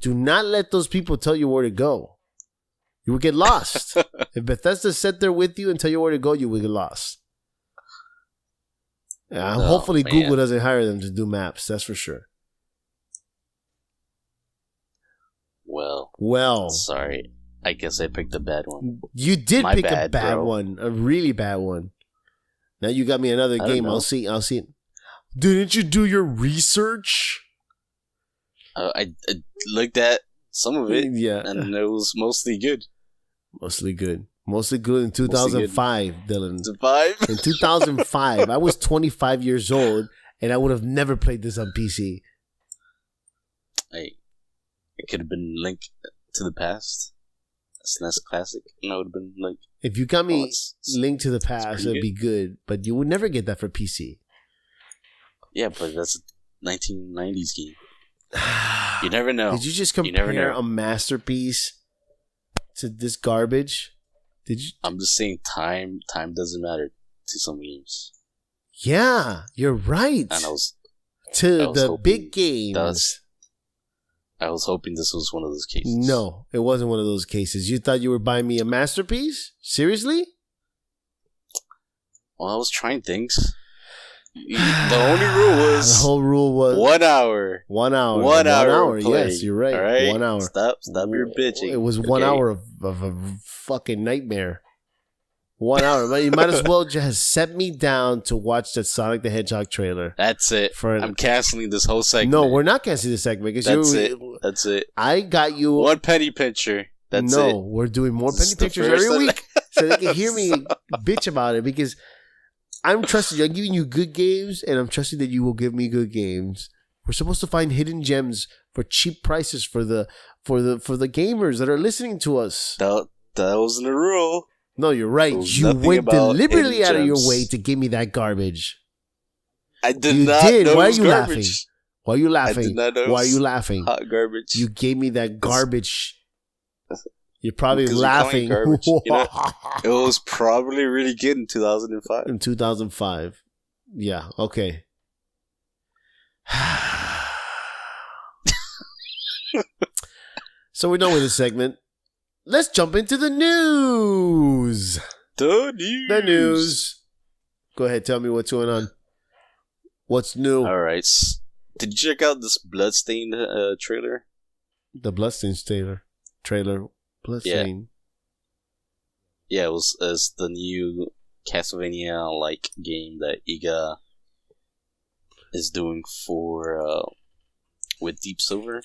Do not let those people tell you where to go. You would get lost. If Bethesda sat there with you and tell you where to go, you would get lost. Hopefully man. Google doesn't hire them to do maps. That's for sure. Well. Sorry. I guess I picked a bad one. You did My pick a bad, bad bro. one. A really bad one. Now you got me another I don't game. know. I'll see it. Didn't you do your research? I looked at some of it, Yeah. and it was mostly good. Mostly good. Mostly good in 2005, Dylan. It's a 5? In 2005, I was 25 years old, and I would have never played this on PC. It could have been Link to the Past. SNES Classic. And I would have been like... If you got me it's Link to the Past, pretty it'd be good, but you would never get that for PC. Yeah, but that's a 1990s game. You never know. Did you just You never compare know. a masterpiece to this garbage? Did you? I'm just saying time doesn't matter to some games. Yeah, you're right. And I was To the hoping big games. I was hoping this was one of those cases. No, it wasn't one of those cases. You thought you were buying me a masterpiece? Seriously? Well, I was trying things. The only rule was The whole rule was 1 hour. 1 hour. 1 hour. of Yes, play, you're right. all right? 1 hour. Stop your bitching. It was 1 okay? hour of a fucking nightmare. 1 hour. You might as well just set me down to watch that Sonic the Hedgehog trailer. That's it. I'm canceling this whole segment. No, we're not canceling this segment because That's it. I got you. One penny pincher. That's it. No, we're doing more This penny is the pictures first every time- week so they can hear me bitch about it because I'm trusting you. I'm giving you good games and I'm trusting that you will give me good games We're supposed to find hidden gems for cheap prices for the gamers that are listening to us. That wasn't a rule. No, you're right. There was You nothing went about deliberately hidden out of your gems. way to give me that garbage. I did You not did. know Why it are was you laughing? garbage. Why are you I laughing? did not know it Why are was you laughing? hot garbage. You gave me that garbage. You're probably Because you're calling laughing. it garbage. You know, it was probably really good in 2005. In 2005. Yeah, okay. So we're done with this segment. Let's jump into the news. The news. The news. Go ahead, tell me what's going on. What's new? All right. Did you check out this Bloodstained trailer? The Bloodstained trailer. Bloodstained. Yeah, it was as the new Castlevania-like game that Iga is doing for with Deep Silver.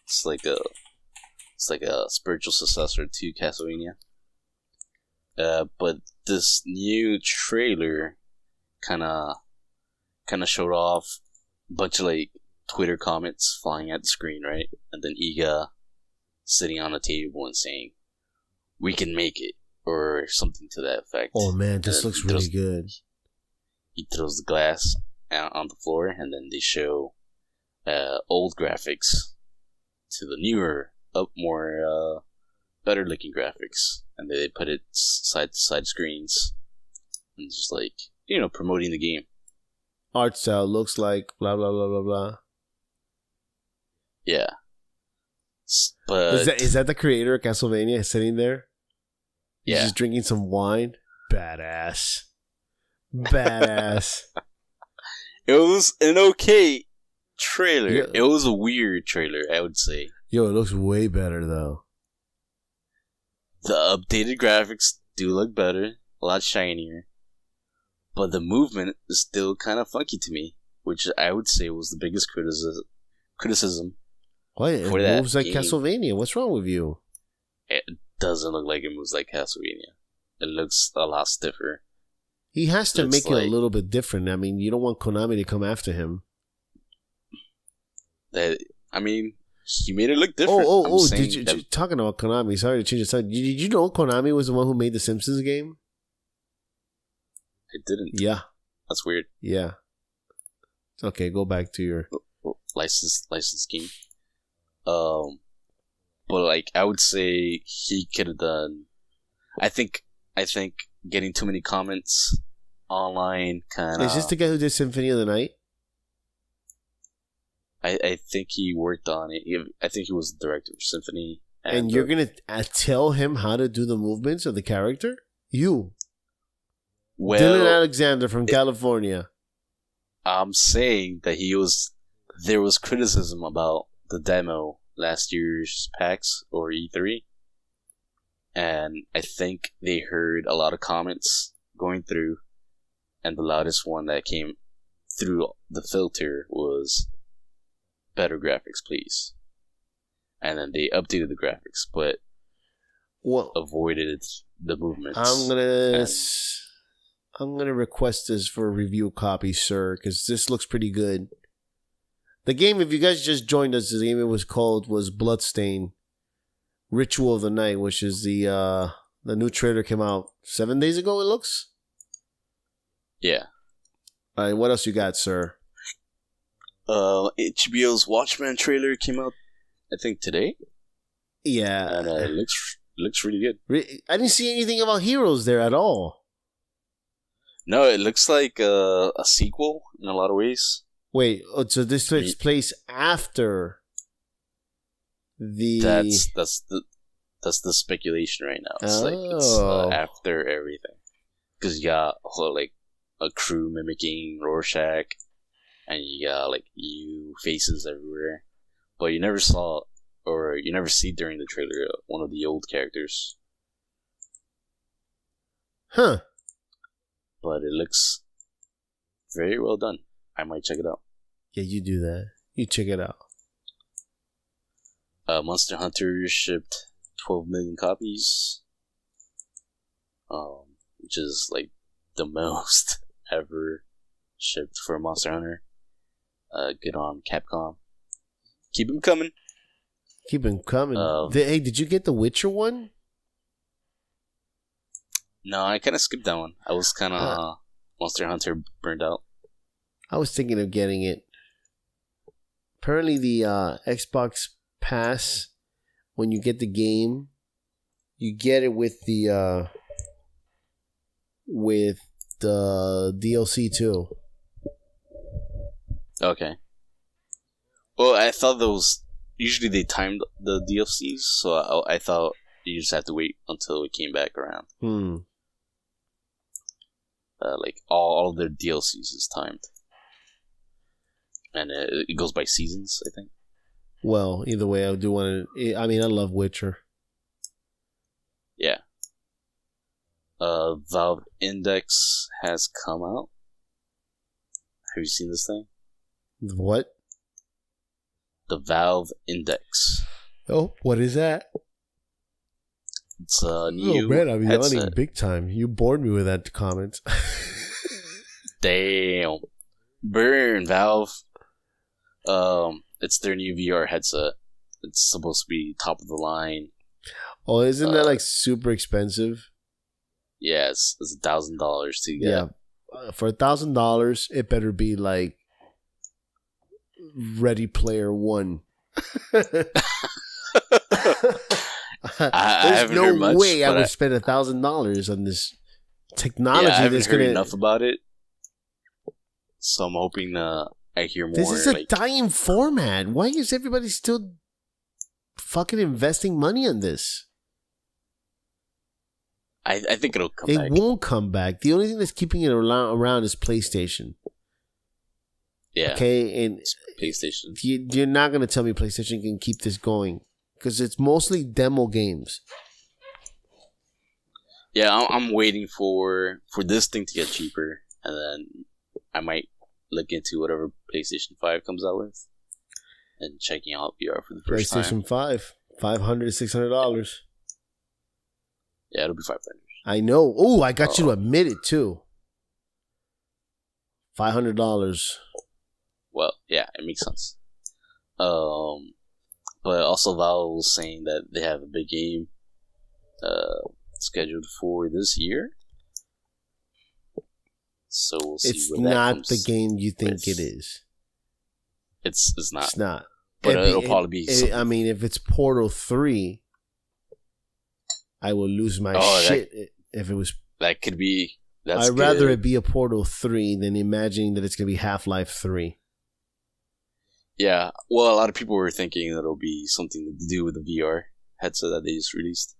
It's like a spiritual successor to Castlevania. But this new trailer kind of showed off a bunch of like Twitter comments flying at the screen, right? And then Iga sitting on a table and saying, "We can make it," or something to that effect. Oh man, this And looks really good. He throws the glass out on the floor, and then they show old graphics to the newer, more better looking graphics, and they put it side to side screens, and just like promoting the game. Art style looks like blah blah blah blah blah. Yeah, but Is that the creator of Castlevania sitting there? He's yeah, just drinking some wine. Badass. Badass. it was an okay trailer. Yeah. It was a weird trailer, I would say. Yo, it looks way better though. The updated graphics do look better, a lot shinier, but the movement is still kind of funky to me, which I would say was the biggest criticism. What? It For that moves like game. Castlevania. What's wrong with you? It doesn't look like it moves like Castlevania. It looks a lot stiffer. He has to Looks make it a like- little bit different. I mean, you don't want Konami to come after him. I mean, he made it look different. I'm saying Did you that- talking about Konami? Sorry to change the subject. Did you know Konami was the one who made the Simpsons game? it didn't. Yeah, That's weird. yeah. Okay, go back to your. License scheme. But like I would say he could have done. I think getting too many comments online kind of. Is this the guy who did Symphony of the Night? I think he worked on it. I think he was the director of Symphony. And you're gonna tell him how to do the movements of the character? You, Dylan Alexander from California. I'm saying that there was criticism about the demo last year's PAX or E3, and I think they heard a lot of comments going through, and the loudest one that came through the filter was better graphics, please. And then they updated the graphics, but Well, avoided the movements. I'm gonna request this for a review copy, sir, because this looks pretty good. The game, if you guys just joined us, the game it was Bloodstain, Ritual of the Night, which is the new trailer came out 7 days ago. It looks. Yeah. All right, what else you got, sir? HBO's Watchmen trailer came out, I think today, Yeah, and it looks really good. I didn't see anything about Heroes there at all. No, it looks like a sequel in a lot of ways. Wait, so this takes place after the. That's the speculation right now. It's like it's after everything, because you got like a crew mimicking Rorschach, and you got like EU faces everywhere, but you never saw or you never see during the trailer one of the old characters. Huh. But it looks very well done. I might check it out. Yeah, you do that. You check it out. Monster Hunter shipped 12 million copies, which is like the most ever shipped for Monster Hunter. Good on Capcom. Keep them coming. Keep them coming. Um, Hey, did you get the Witcher one? No, I kind of skipped that one. I was kind of Monster Hunter burned out. I was thinking of getting it. Apparently, the Xbox Pass, when you get the game, you get it with the DLC too. Okay. Well, I thought those usually they timed the DLCs, so I thought you just have to wait until it came back around. Like all their DLCs is timed, and it goes by seasons, I think. Well, either way, I do want to. I mean, I love Witcher. Yeah. Valve Index has come out. Have you seen this thing? What? The Valve Index. Oh, what is that? It's a new Oh man, I'm yawning headset. big time. You bored me with that comment. Damn. Burn, Valve. It's their new VR headset. It's supposed to be top of the line. Oh, isn't that like super expensive? Yeah, it's $1,000 to get. Yeah. For $1,000, it better be like Ready Player One. I There's haven't no heard much, way I but would spend $1,000 on this technology. I haven't that's heard gonna. enough about it. So I'm hoping I hear more. This is a like, dying format. Why is everybody still fucking investing money on this? I think it'll come It back. won't come back. The only thing that's keeping it around is PlayStation. Yeah, Okay, and PlayStation. you're not gonna tell me PlayStation can keep this going because it's mostly demo games. Yeah, I'm waiting for this thing to get cheaper, and then I might look into whatever PlayStation 5 comes out with, and checking out VR for the first time. PlayStation 5, $500, $600. Yeah, it'll be $500. I know. Oh, I got you to admit it too. $500. Well, yeah, it makes sense. But also Valve was saying that they have a big game scheduled for this year. So we'll see. It's where that not comes the game you think with. it is. It's not. It's not. But it'll probably be. I mean, if it's Portal 3, I will lose my Oh, shit if it was. That could be. That's I'd rather good. it be a Portal 3 than imagining that it's going to be Half-Life 3. Yeah. Well, a lot of people were thinking that it'll be something to do with the VR headset that they just released.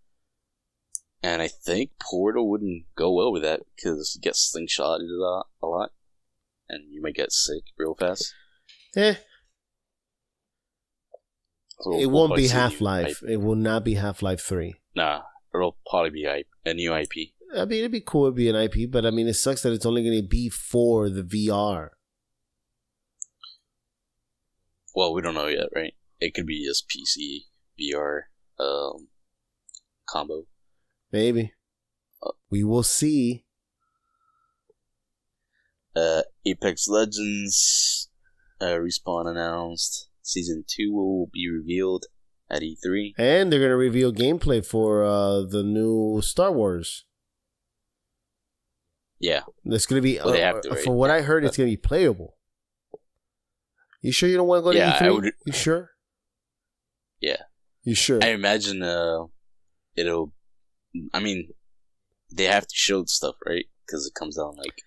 And I think Portal wouldn't go well with that because you get slingshotted a lot. And you might get sick real fast. Eh. So It we'll won't probably be see a new Half-Life. IP. It will not be Half-Life 3. Nah. It'll probably be a new IP. I mean, it'd be cool to be an IP, but I mean, it sucks that it's only going to be for the VR. Well, we don't know yet, right? It could be just PC, VR, combo. Maybe. We will see. Apex Legends Respawn announced Season 2 will be revealed at E3. And they're going to reveal gameplay for the new Star Wars. Yeah. It's going to be, Well, they have to, right? for what I heard, it's going to be playable. You sure you don't want to go to Yeah, E3? I would- You sure? Yeah. You sure? I imagine it'll... I mean, they have to show the stuff, right? Because it comes out in like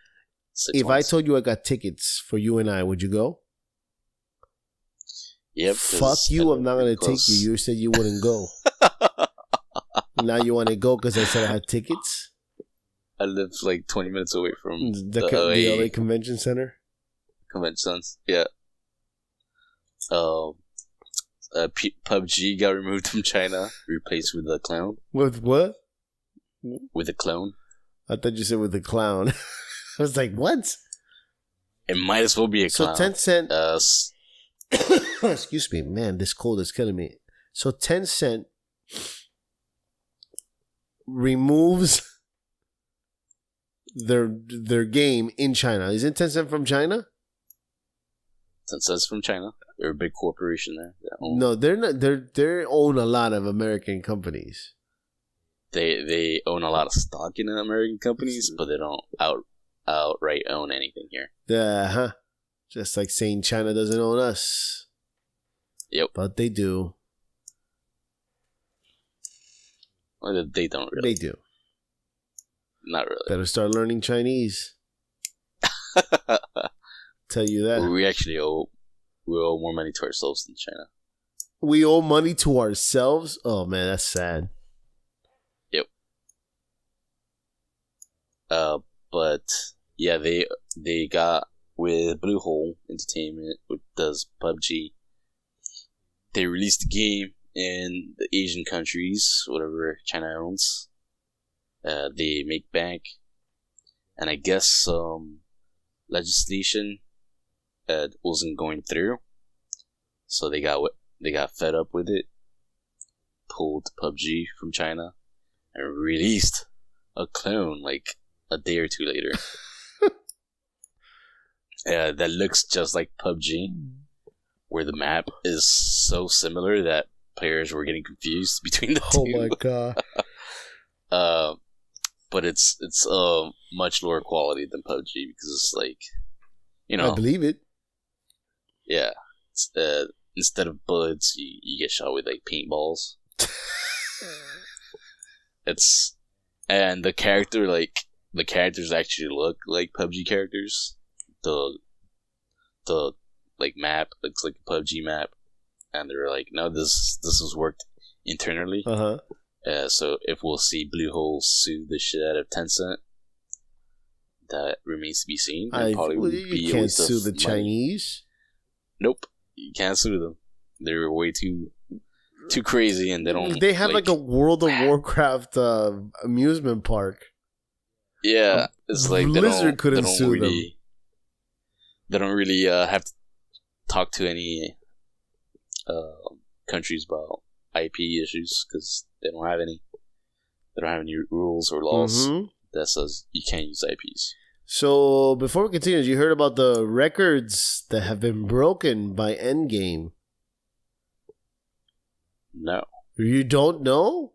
6 If months. I told you I got tickets for you and I, would you go? Yep. Fuck you, I'm not going to take you. You said you wouldn't go. Now you want to go because I said I had tickets? I live like 20 minutes away from The the LA Convention Center? conventions. Yeah. PUBG got removed from China, replaced with a clown. With what? With a clone. I thought you said with the clown. I was like, what? It might as well be a So clown. Tencent... S- Excuse me, man, this cold is killing me. So Tencent removes their game in China. Isn't Tencent from China? Tencent's from China. They're a big corporation there. No, they're not. They own a lot of American companies. They own a lot of stock in American companies, but they don't outright own anything here. Just like saying China doesn't own us. Yep. But they do. Well, they don't really. They do. Not really. Better start learning Chinese. Tell you that. We actually owe more money to ourselves than China. We owe money to ourselves? Oh man, that's sad. Yep. But yeah, they got with Bluehole Entertainment, which does PUBG. They released the game in the Asian countries, whatever China owns. They make bank, and I guess some legislation wasn't going through, so they got fed up with it, pulled PUBG from China, and released a clone like a day or two later. That looks just like PUBG, where the map is so similar that players were getting confused between the two. Oh my god. But it's much lower quality than PUBG because it's like, I believe it. Yeah. It's, instead of bullets, you get shot with like paintballs. And the characters actually look like PUBG characters. The like map looks like a PUBG map, and they're like, no, this was worked internally. So if we'll see Bluehole sue the shit out of Tencent, that remains to be seen. You can't sue the Chinese. Nope, you can't sue them. They're way too crazy, and they don't. They have like a World of Warcraft amusement park. Yeah, it's like Blizzard couldn't sue them. They don't really have to talk to any countries about IP issues because they don't have any. They don't have any rules or laws that says you can't use IPs. So before we continue, you heard about the records that have been broken by Endgame? No. You don't know?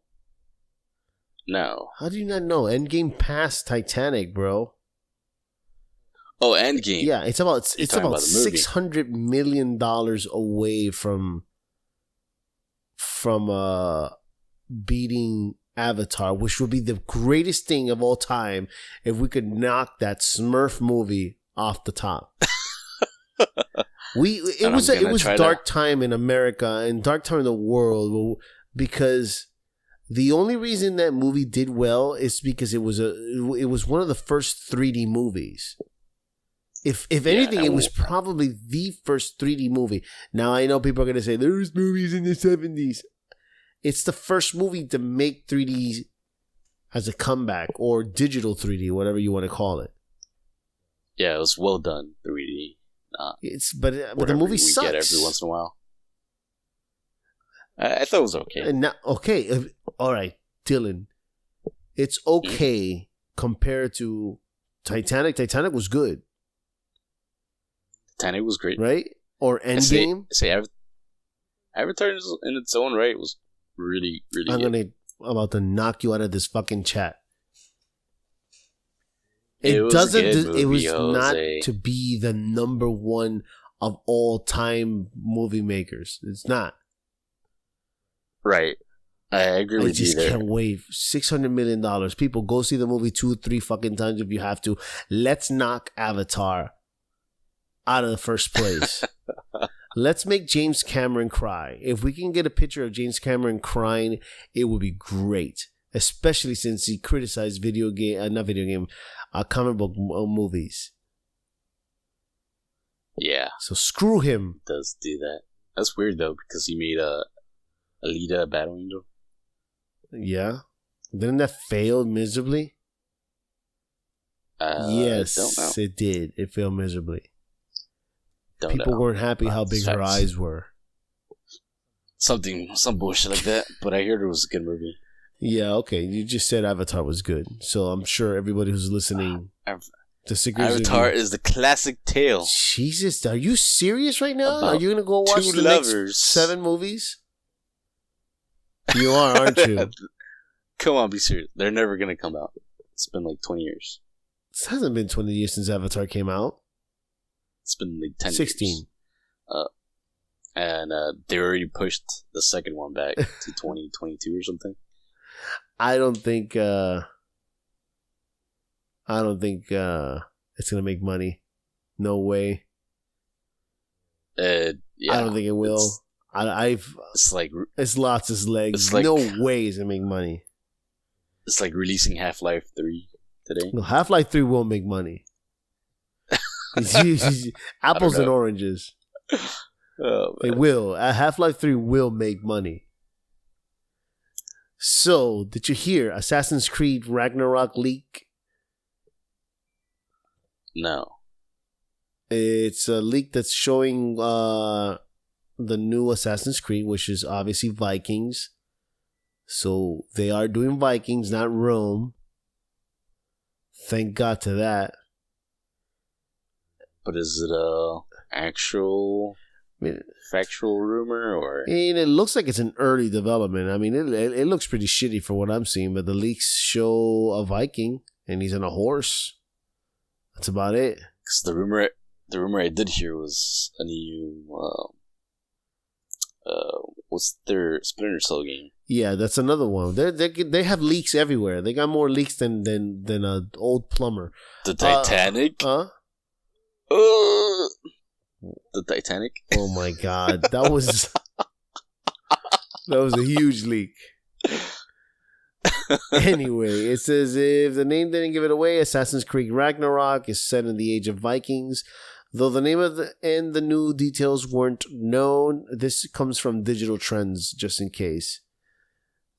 No. How do you not know? Endgame passed Titanic, bro. Oh, Endgame. Yeah, it's about $600 million away from beating Avatar, which would be the greatest thing of all time if we could knock that Smurf movie off the top. It was dark time in America and dark time in the world because the only reason that movie did well is because it was one of the first 3D movies. If anything, it was probably the first 3D movie. Now, I know people are going to say, there's movies in the 70s. It's the first movie to make 3D as a comeback, or digital 3D, whatever you want to call it. Yeah, it was well done, 3D. But the movie sucks. We get every once in a while. I thought it was okay. All right, Dylan. It's okay compared to Titanic. Titanic was good. Titanic was great. Right? Or Endgame? Avatar in its own right was really, really good. I'm about to knock you out of this fucking chat. It was not to be the number one of all time movie makers. It's not. Right. I agree with you there. I just can't wait. $600 million. People, go see the movie 2-3 fucking times if you have to. Let's knock Avatar out of the first place. Let's make James Cameron cry. If we can get a picture of James Cameron crying, it would be great. Especially since he criticized comic book movies. Yeah. So screw him. He does do that. That's weird though, because he made Alita a Battle Angel. Yeah. Didn't that fail miserably? Yes, it did. It failed miserably. People weren't happy how big her eyes were. Some bullshit like that. But I heard it was a good movie. Yeah, okay. You just said Avatar was good, so I'm sure everybody who's listening The Secret Avatar is the classic tale. Jesus, are you serious right now? About Are you gonna go watch two the lovers. next 7 movies? You are, aren't you? Come on, be serious. They're never gonna come out. It's been like 20 years. It hasn't been 20 years since Avatar came out. It's been like 10 16. years. And they already pushed the second one back to 2022 or something. I don't think it's gonna make money. No way. Yeah, I don't think it will. It's like It's lots of legs. It's like- No way it's gonna make money. it's like releasing Half-Life 3 today. No, Half-Life 3 won't make money. Apples and know. oranges. Oh, It will. Half-Life 3 will make money. So, did you hear Assassin's Creed Ragnarok leak? no. It's a leak that's showing the new Assassin's Creed, which is obviously Vikings. So, they are doing Vikings, not Rome. Thank God to that. But is it a actual I mean, factual rumor or? it looks like it's an early development. I mean, it looks pretty shitty for what I'm seeing, but the leaks show a Viking and he's on a horse. That's about it. Because the rumor I did hear was a new what's their Splinter Cell game? Yeah, that's another one. They have leaks everywhere. They got more leaks than an old plumber. The Titanic. Huh? The Titanic. Oh my God, that was a huge leak. Anyway, it says if the name didn't give it away, Assassin's Creed Ragnarok is set in the age of Vikings. Though the name and the new details weren't known, this comes from Digital Trends, just in case.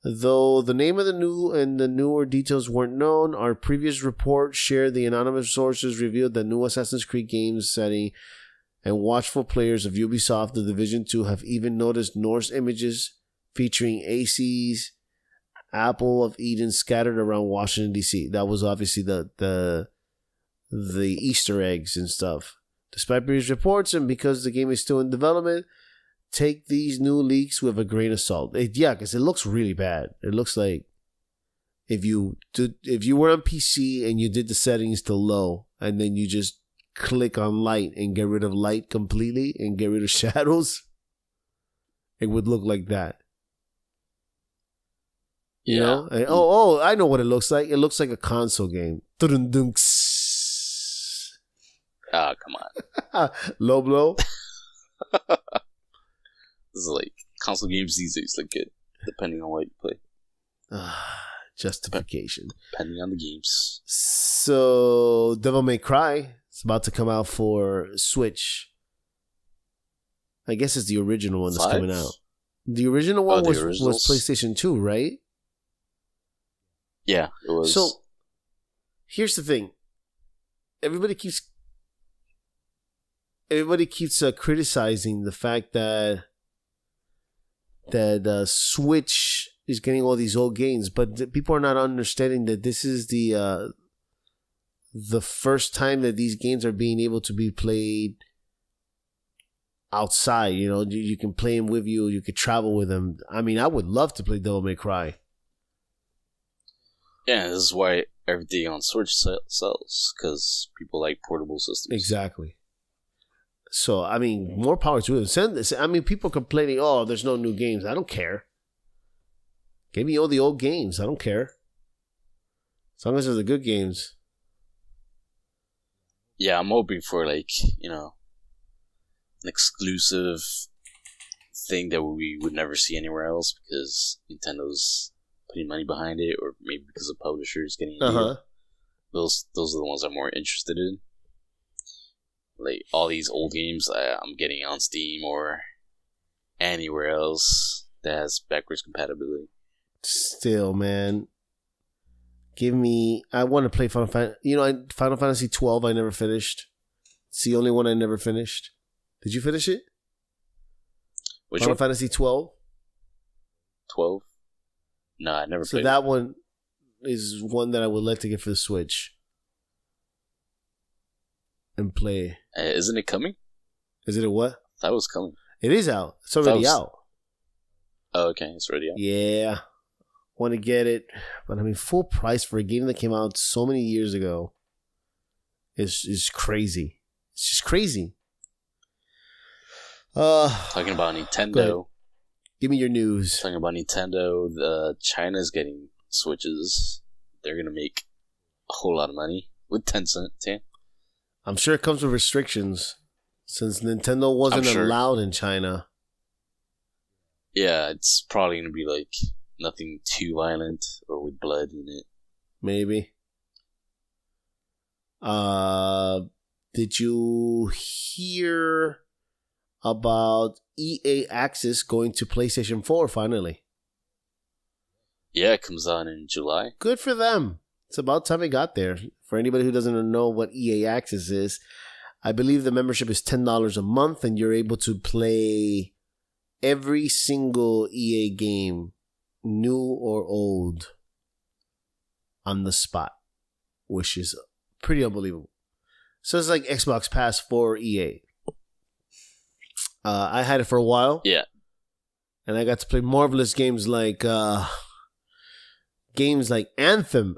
Though the name of the new and the newer details weren't known, our previous report shared the anonymous sources revealed that new Assassin's Creed games setting and watchful players of Ubisoft The Division 2 have even noticed Norse images featuring AC's Apple of Eden scattered around Washington, D.C. That was obviously the Easter eggs and stuff. Despite previous reports and because the game is still in development, take these new leaks with a grain of salt. Because it looks really bad. It looks like if you were on PC and you did the settings to low and then you just click on light and get rid of light completely and get rid of shadows, it would look like that. You know? And, I know what it looks like. It looks like a console game. Ah, come on. Low blow. This is like console games these days look good, depending on what you play. Justification. Depending on the games. So, Devil May Cry is about to come out for Switch. I guess it's the original one that's 5? coming out. The original one the was originals? PlayStation 2, right? Yeah, it was. So, here's the thing. Everybody keeps criticizing the fact that Switch is getting all these old games, but people are not understanding that this is the first time that these games are being able to be played outside. You know, you can play them with you. You could travel with them. I mean, I would love to play Devil May Cry. Yeah, this is why everything on Switch sells, because people like portable systems. Exactly. So, I mean, more power to them. Send this. I mean, people complaining, oh, there's no new games. I don't care. Give me all the old games. I don't care. As long as they're the good games. Yeah, I'm hoping for, like, an exclusive thing that we would never see anywhere else because Nintendo's putting money behind it, or maybe because the publisher is getting a deal. Those are the ones I'm more interested in. Like, all these old games I'm getting on Steam or anywhere else that has backwards compatibility. Still, man. I want to play Final Fantasy. Final Fantasy 12 I never finished. It's the only one I never finished. Did you finish it? Which Final one? Fantasy 12? 12? No, I never So played that one is one that I would like to get for the Switch. and play. Isn't it coming? Is it a what? That was coming. It is out. It's already out. Oh, okay. It's already out. Yeah. Want to get it. But I mean, full price for a game that came out so many years ago is crazy. It's just crazy. Talking about Nintendo. Give me your news. Talking about Nintendo, China's getting Switches. They're gonna make a whole lot of money with Tencent. Yeah. I'm sure it comes with restrictions since Nintendo wasn't allowed in China. Yeah, it's probably gonna be like nothing too violent or with blood in it. Maybe. Did you hear about EA Access going to PlayStation 4 finally? Yeah, it comes out in July. Good for them. It's about time it got there. For anybody who doesn't know what EA Access is, I believe the membership is $10 a month and you're able to play every single EA game, new or old, on the spot, which is pretty unbelievable. So it's like Xbox Pass for EA. I had it for a while. Yeah. And I got to play marvelous games like Anthem.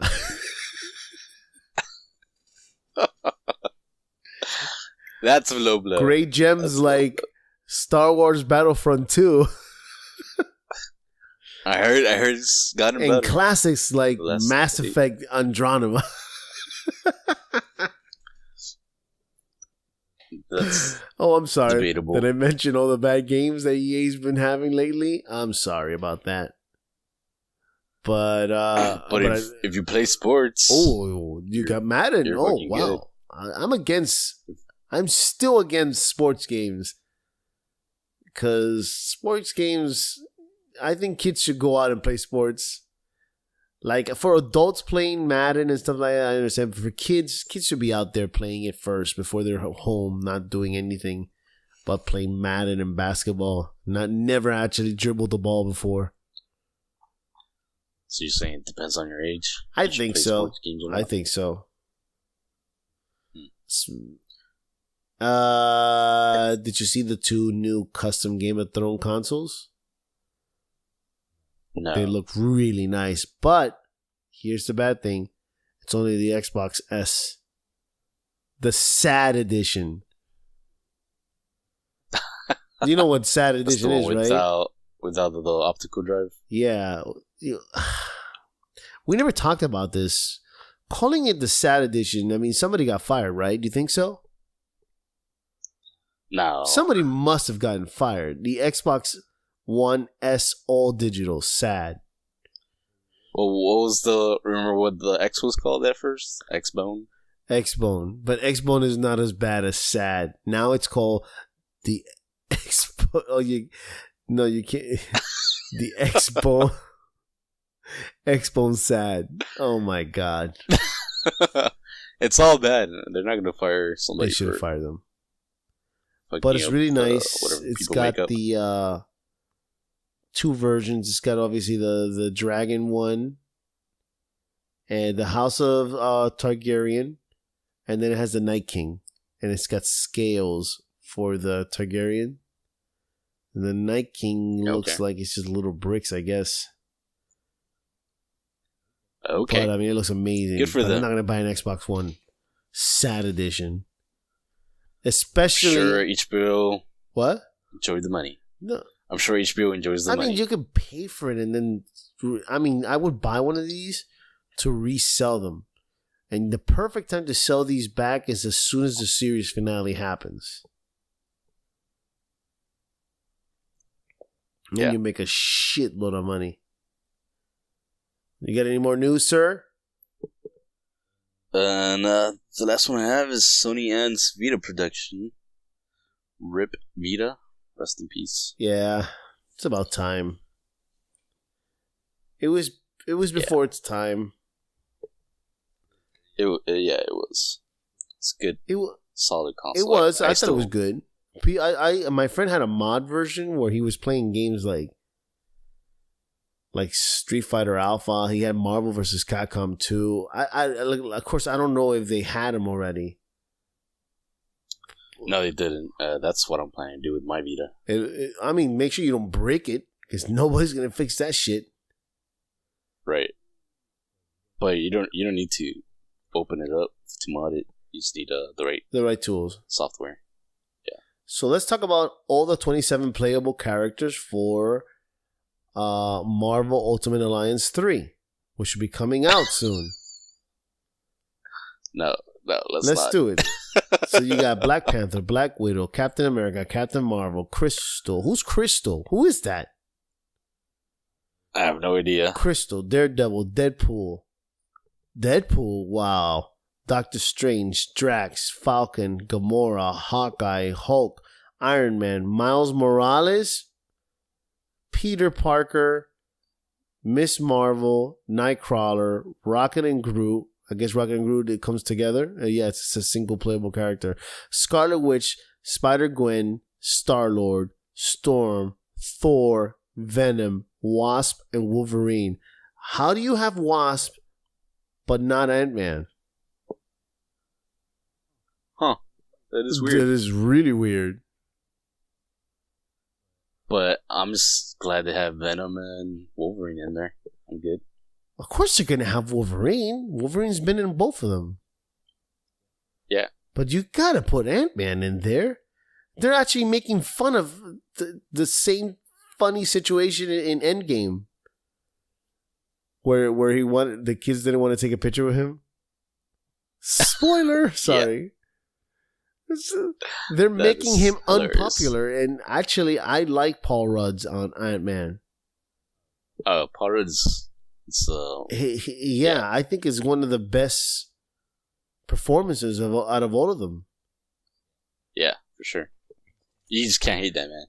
That's a low blow. Great gems like Star Wars Battlefront 2. I heard it's gotten and better. Classics like Mass Effect Andromeda. That's I'm sorry. debatable. Did I mention all the bad games that EA's been having lately? I'm sorry about that. But if you play sports, you got Madden. you're Oh fucking wow, I'm still against sports games because sports games. I think kids should go out and play sports. Like for adults playing Madden and stuff like that, I understand. But for kids should be out there playing it first before they're home, not doing anything but playing Madden and basketball. Never actually dribbled the ball before. So you're saying it depends on your age? I think so. I think so. Did you see the 2 new custom Game of Thrones consoles? No. They look really nice, but here's the bad thing. It's only the Xbox S. The sad edition. You know what sad edition is, right? Without the optical drive? Yeah. We never talked about this. Calling it the sad edition, I mean, somebody got fired, right? Do you think so? No. Somebody must have gotten fired. The Xbox One S all digital, sad. Well, remember what the X was called at first? X-Bone? X-Bone. But X-Bone is not as bad as sad. Now it's called the X-Bone. Oh, you can't. The X-Bone. X-Bone sad. Oh my God. It's all bad. They're not going to fire somebody. They should have fired them. But it's really nice. It's got the 2 versions. It's got obviously the Dragon one and the House of Targaryen, and then it has the Night King, and it's got scales for the Targaryen. And the Night King looks like it's just little bricks, I guess. Okay. But I mean, it looks amazing. Good for them. I'm not gonna buy an Xbox One sad edition, especially. Sure, HBO. What? Enjoy the money. No. I'm sure HBO enjoys the money. I mean, you could pay for it, and then I would buy one of these to resell them. And the perfect time to sell these back is as soon as the series finale happens. Then you make a shitload of money. You got any more news, sir? And the last one I have is Sony ends Vita production. RIP Vita. Rest in peace. Yeah, it's about time. It was before its time. It was. It's good. Solid console. It was. I thought it was good. My friend had a mod version where he was playing games like Street Fighter Alpha. He had Marvel vs. Capcom 2. Of course, I don't know if they had them already. No, they didn't. That's what I'm planning to do with my Vita. I mean, make sure you don't break it because nobody's gonna fix that shit. Right. But you don't need to open it up to mod it. You just need the right tools. software. So let's talk about all the 27 playable characters for Marvel Ultimate Alliance 3, which should be coming out soon. No, let's not. do it. So you got Black Panther, Black Widow, Captain America, Captain Marvel, Crystal. Who's Crystal? Who is that? I have no idea. Crystal, Daredevil, Deadpool. Wow. Doctor Strange, Drax, Falcon, Gamora, Hawkeye, Hulk, Iron Man, Miles Morales, Peter Parker, Miss Marvel, Nightcrawler, Rocket and Groot. I guess Rocket and Groot, it comes together. Yeah, it's a single playable character. Scarlet Witch, Spider-Gwen, Star-Lord, Storm, Thor, Venom, Wasp, and Wolverine. How do you have Wasp but not Ant-Man? Huh. That is weird. That is really weird. But I'm just glad to have Venom and Wolverine in there. I'm good. Of course you're going to have Wolverine. Wolverine's been in both of them. Yeah. But you got to put Ant-Man in there. They're actually making fun of the same funny situation in Endgame. Where the kids didn't want to take a picture with him. Spoiler! Sorry. They're making him hilarious. Unpopular, and actually, I like Paul Rudd's on Ant-Man. Paul Rudd's... I think it's one of the best performances out of all of them. Yeah, for sure. You just can't hate that man.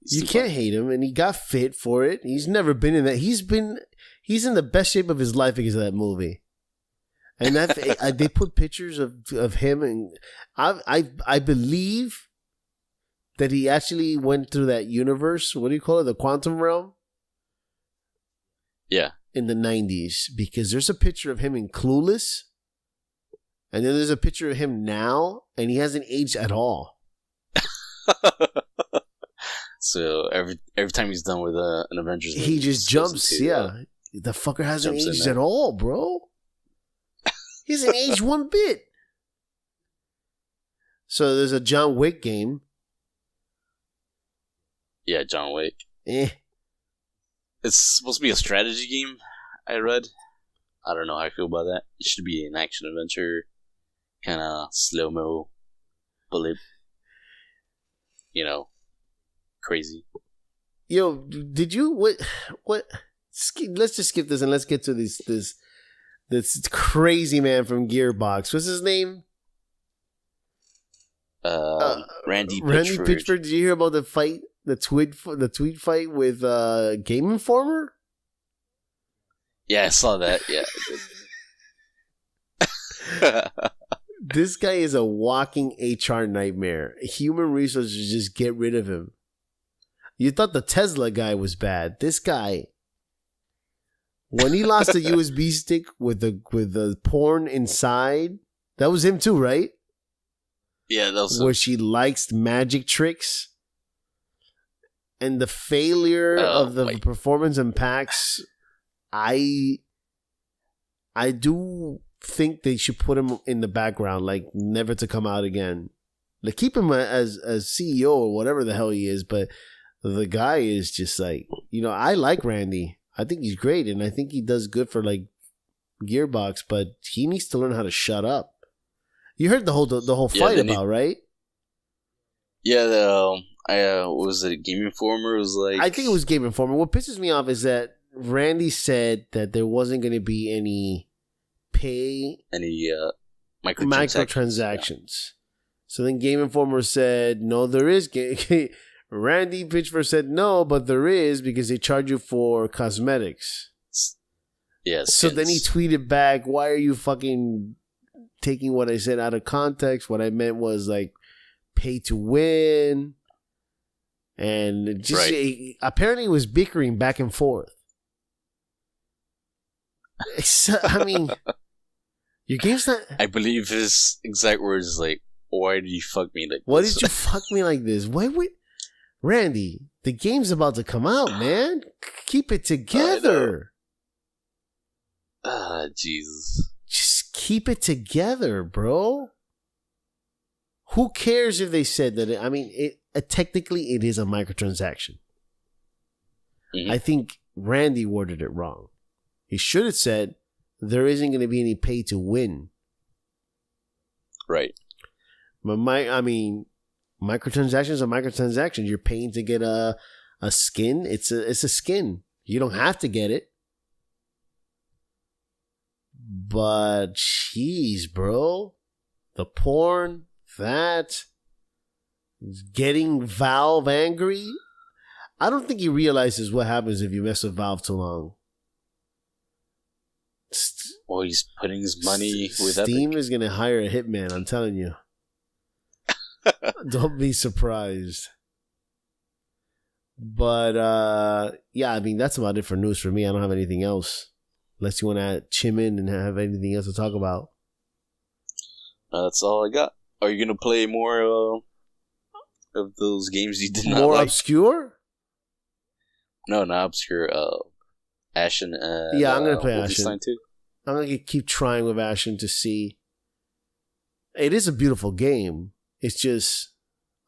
You can't hate him, and he got fit for it. He's never been in that. He's in the best shape of his life because of that movie. And that they put pictures of him, and I believe that he actually went through that universe. What do you call it? The quantum realm. Yeah. In the 90s, because there's a picture of him in Clueless, and then there's a picture of him now, and he hasn't aged at all. So every time he's done with an Avengers movie, he just jumps. The fucker hasn't aged at all, bro. He hasn't aged one bit. So there's a John Wick game. Yeah, John Wick. It's supposed to be a strategy game, I read. I don't know how I feel about that. It should be an action adventure, kind of slow-mo, bullet, crazy. Yo, did you what? Let's just skip this and let's get to this crazy man from Gearbox. What's his name? Randy Pitchford. Did you hear about the fight? The tweet fight with Game Informer? Yeah, I saw that. Yeah. This guy is a walking HR nightmare. Human resources just get rid of him. You thought the Tesla guy was bad. This guy, when he lost the USB stick with the porn inside, that was him too, right? Yeah, that was where she likes magic tricks. And the failure of the performance in PAX, I do think they should put him in the background, like never to come out again. Like keep him as CEO or whatever the hell he is, but the guy is just like, I like Randy. I think he's great, and I think he does good for like Gearbox, but he needs to learn how to shut up. You heard the whole fight about, right? Yeah, was it Game Informer? It was like, I think it was Game Informer. What pisses me off is that Randy said that there wasn't going to be any microtransactions. Yeah. So then Game Informer said, no, there is. Randy Pitchford said, no, but there is because they charge you for cosmetics. Yes. So then he tweeted back, why are you fucking taking what I said out of context? What I meant was like pay to win. And just apparently it was bickering back and forth. I mean, your game's not... I believe his exact words is like, Why did you fuck me like Why this? did you fuck me like this? Why would Randy? The game's about to come out, man. Keep it together. Ah, Jesus. Just keep it together, bro. Who cares if they said that? I mean, technically it is a microtransaction. Mhm. I think Randy worded it wrong. He should have said there isn't going to be any pay to win. Right. But microtransactions are microtransactions. You're paying to get a skin. It's a skin. You don't have to get it. But jeez, bro, the porn, that getting Valve angry. I don't think he realizes what happens if you mess with Valve too long. Well, he's putting his money with Steam Epic. is gonna hire a hitman. I'm telling you. Don't be surprised. But yeah, I mean that's about it for news for me. I don't have anything else. Unless you want to chime in and have anything else to talk about. That's all I got. Are you gonna play more of those games you did not More like? obscure? No, not obscure. Ashen and Yeah, I'm gonna play Ashen. Wolfenstein 2. I'm gonna keep trying with Ashen to see. It is a beautiful game. It's just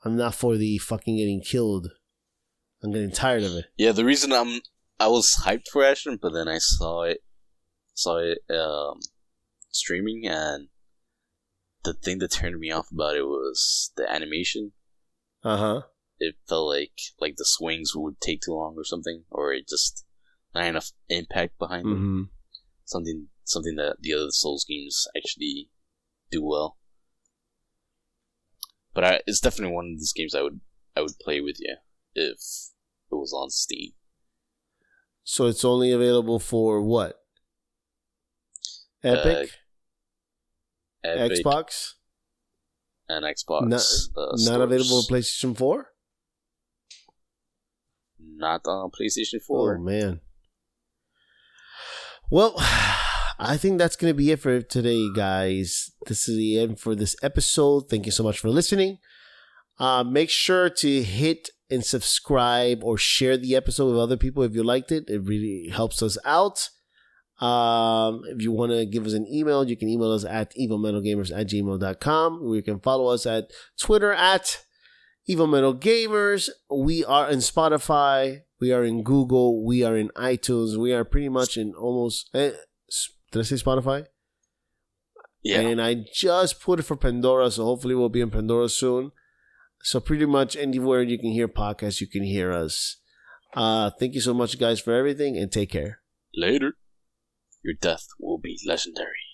I'm not for the fucking getting killed. I'm getting tired of it. Yeah, the reason I was hyped for Ashen, but then I saw it streaming, and the thing that turned me off about it was the animation. Uh-huh. It felt like the swings would take too long or something, or it just not enough impact behind them. Mm-hmm. Something that the other Souls games actually do well. But it's definitely one of those games I would play with you if it was on Steam. So it's only available for what? Epic? Epic Xbox? and Xbox. Not stores. available on PlayStation 4? Not on PlayStation 4. Oh, man. Well, I think that's going to be it for today, guys. This is the end for this episode. Thank you so much for listening. Make sure to hit and subscribe or share the episode with other people if you liked it. It really helps us out. If you want to give us an email, you can email us at evilmetalgamers@gmail.com. Or you can follow us at Twitter at evilmetalgamers. We are in Spotify. We are in Google. We are in iTunes. We are pretty much in almost... did I say Spotify? Yeah. And I just put it for Pandora, so hopefully we'll be in Pandora soon. So pretty much anywhere you can hear podcasts, you can hear us. Thank you so much, guys, for everything, and take care. Later. Your death will be legendary.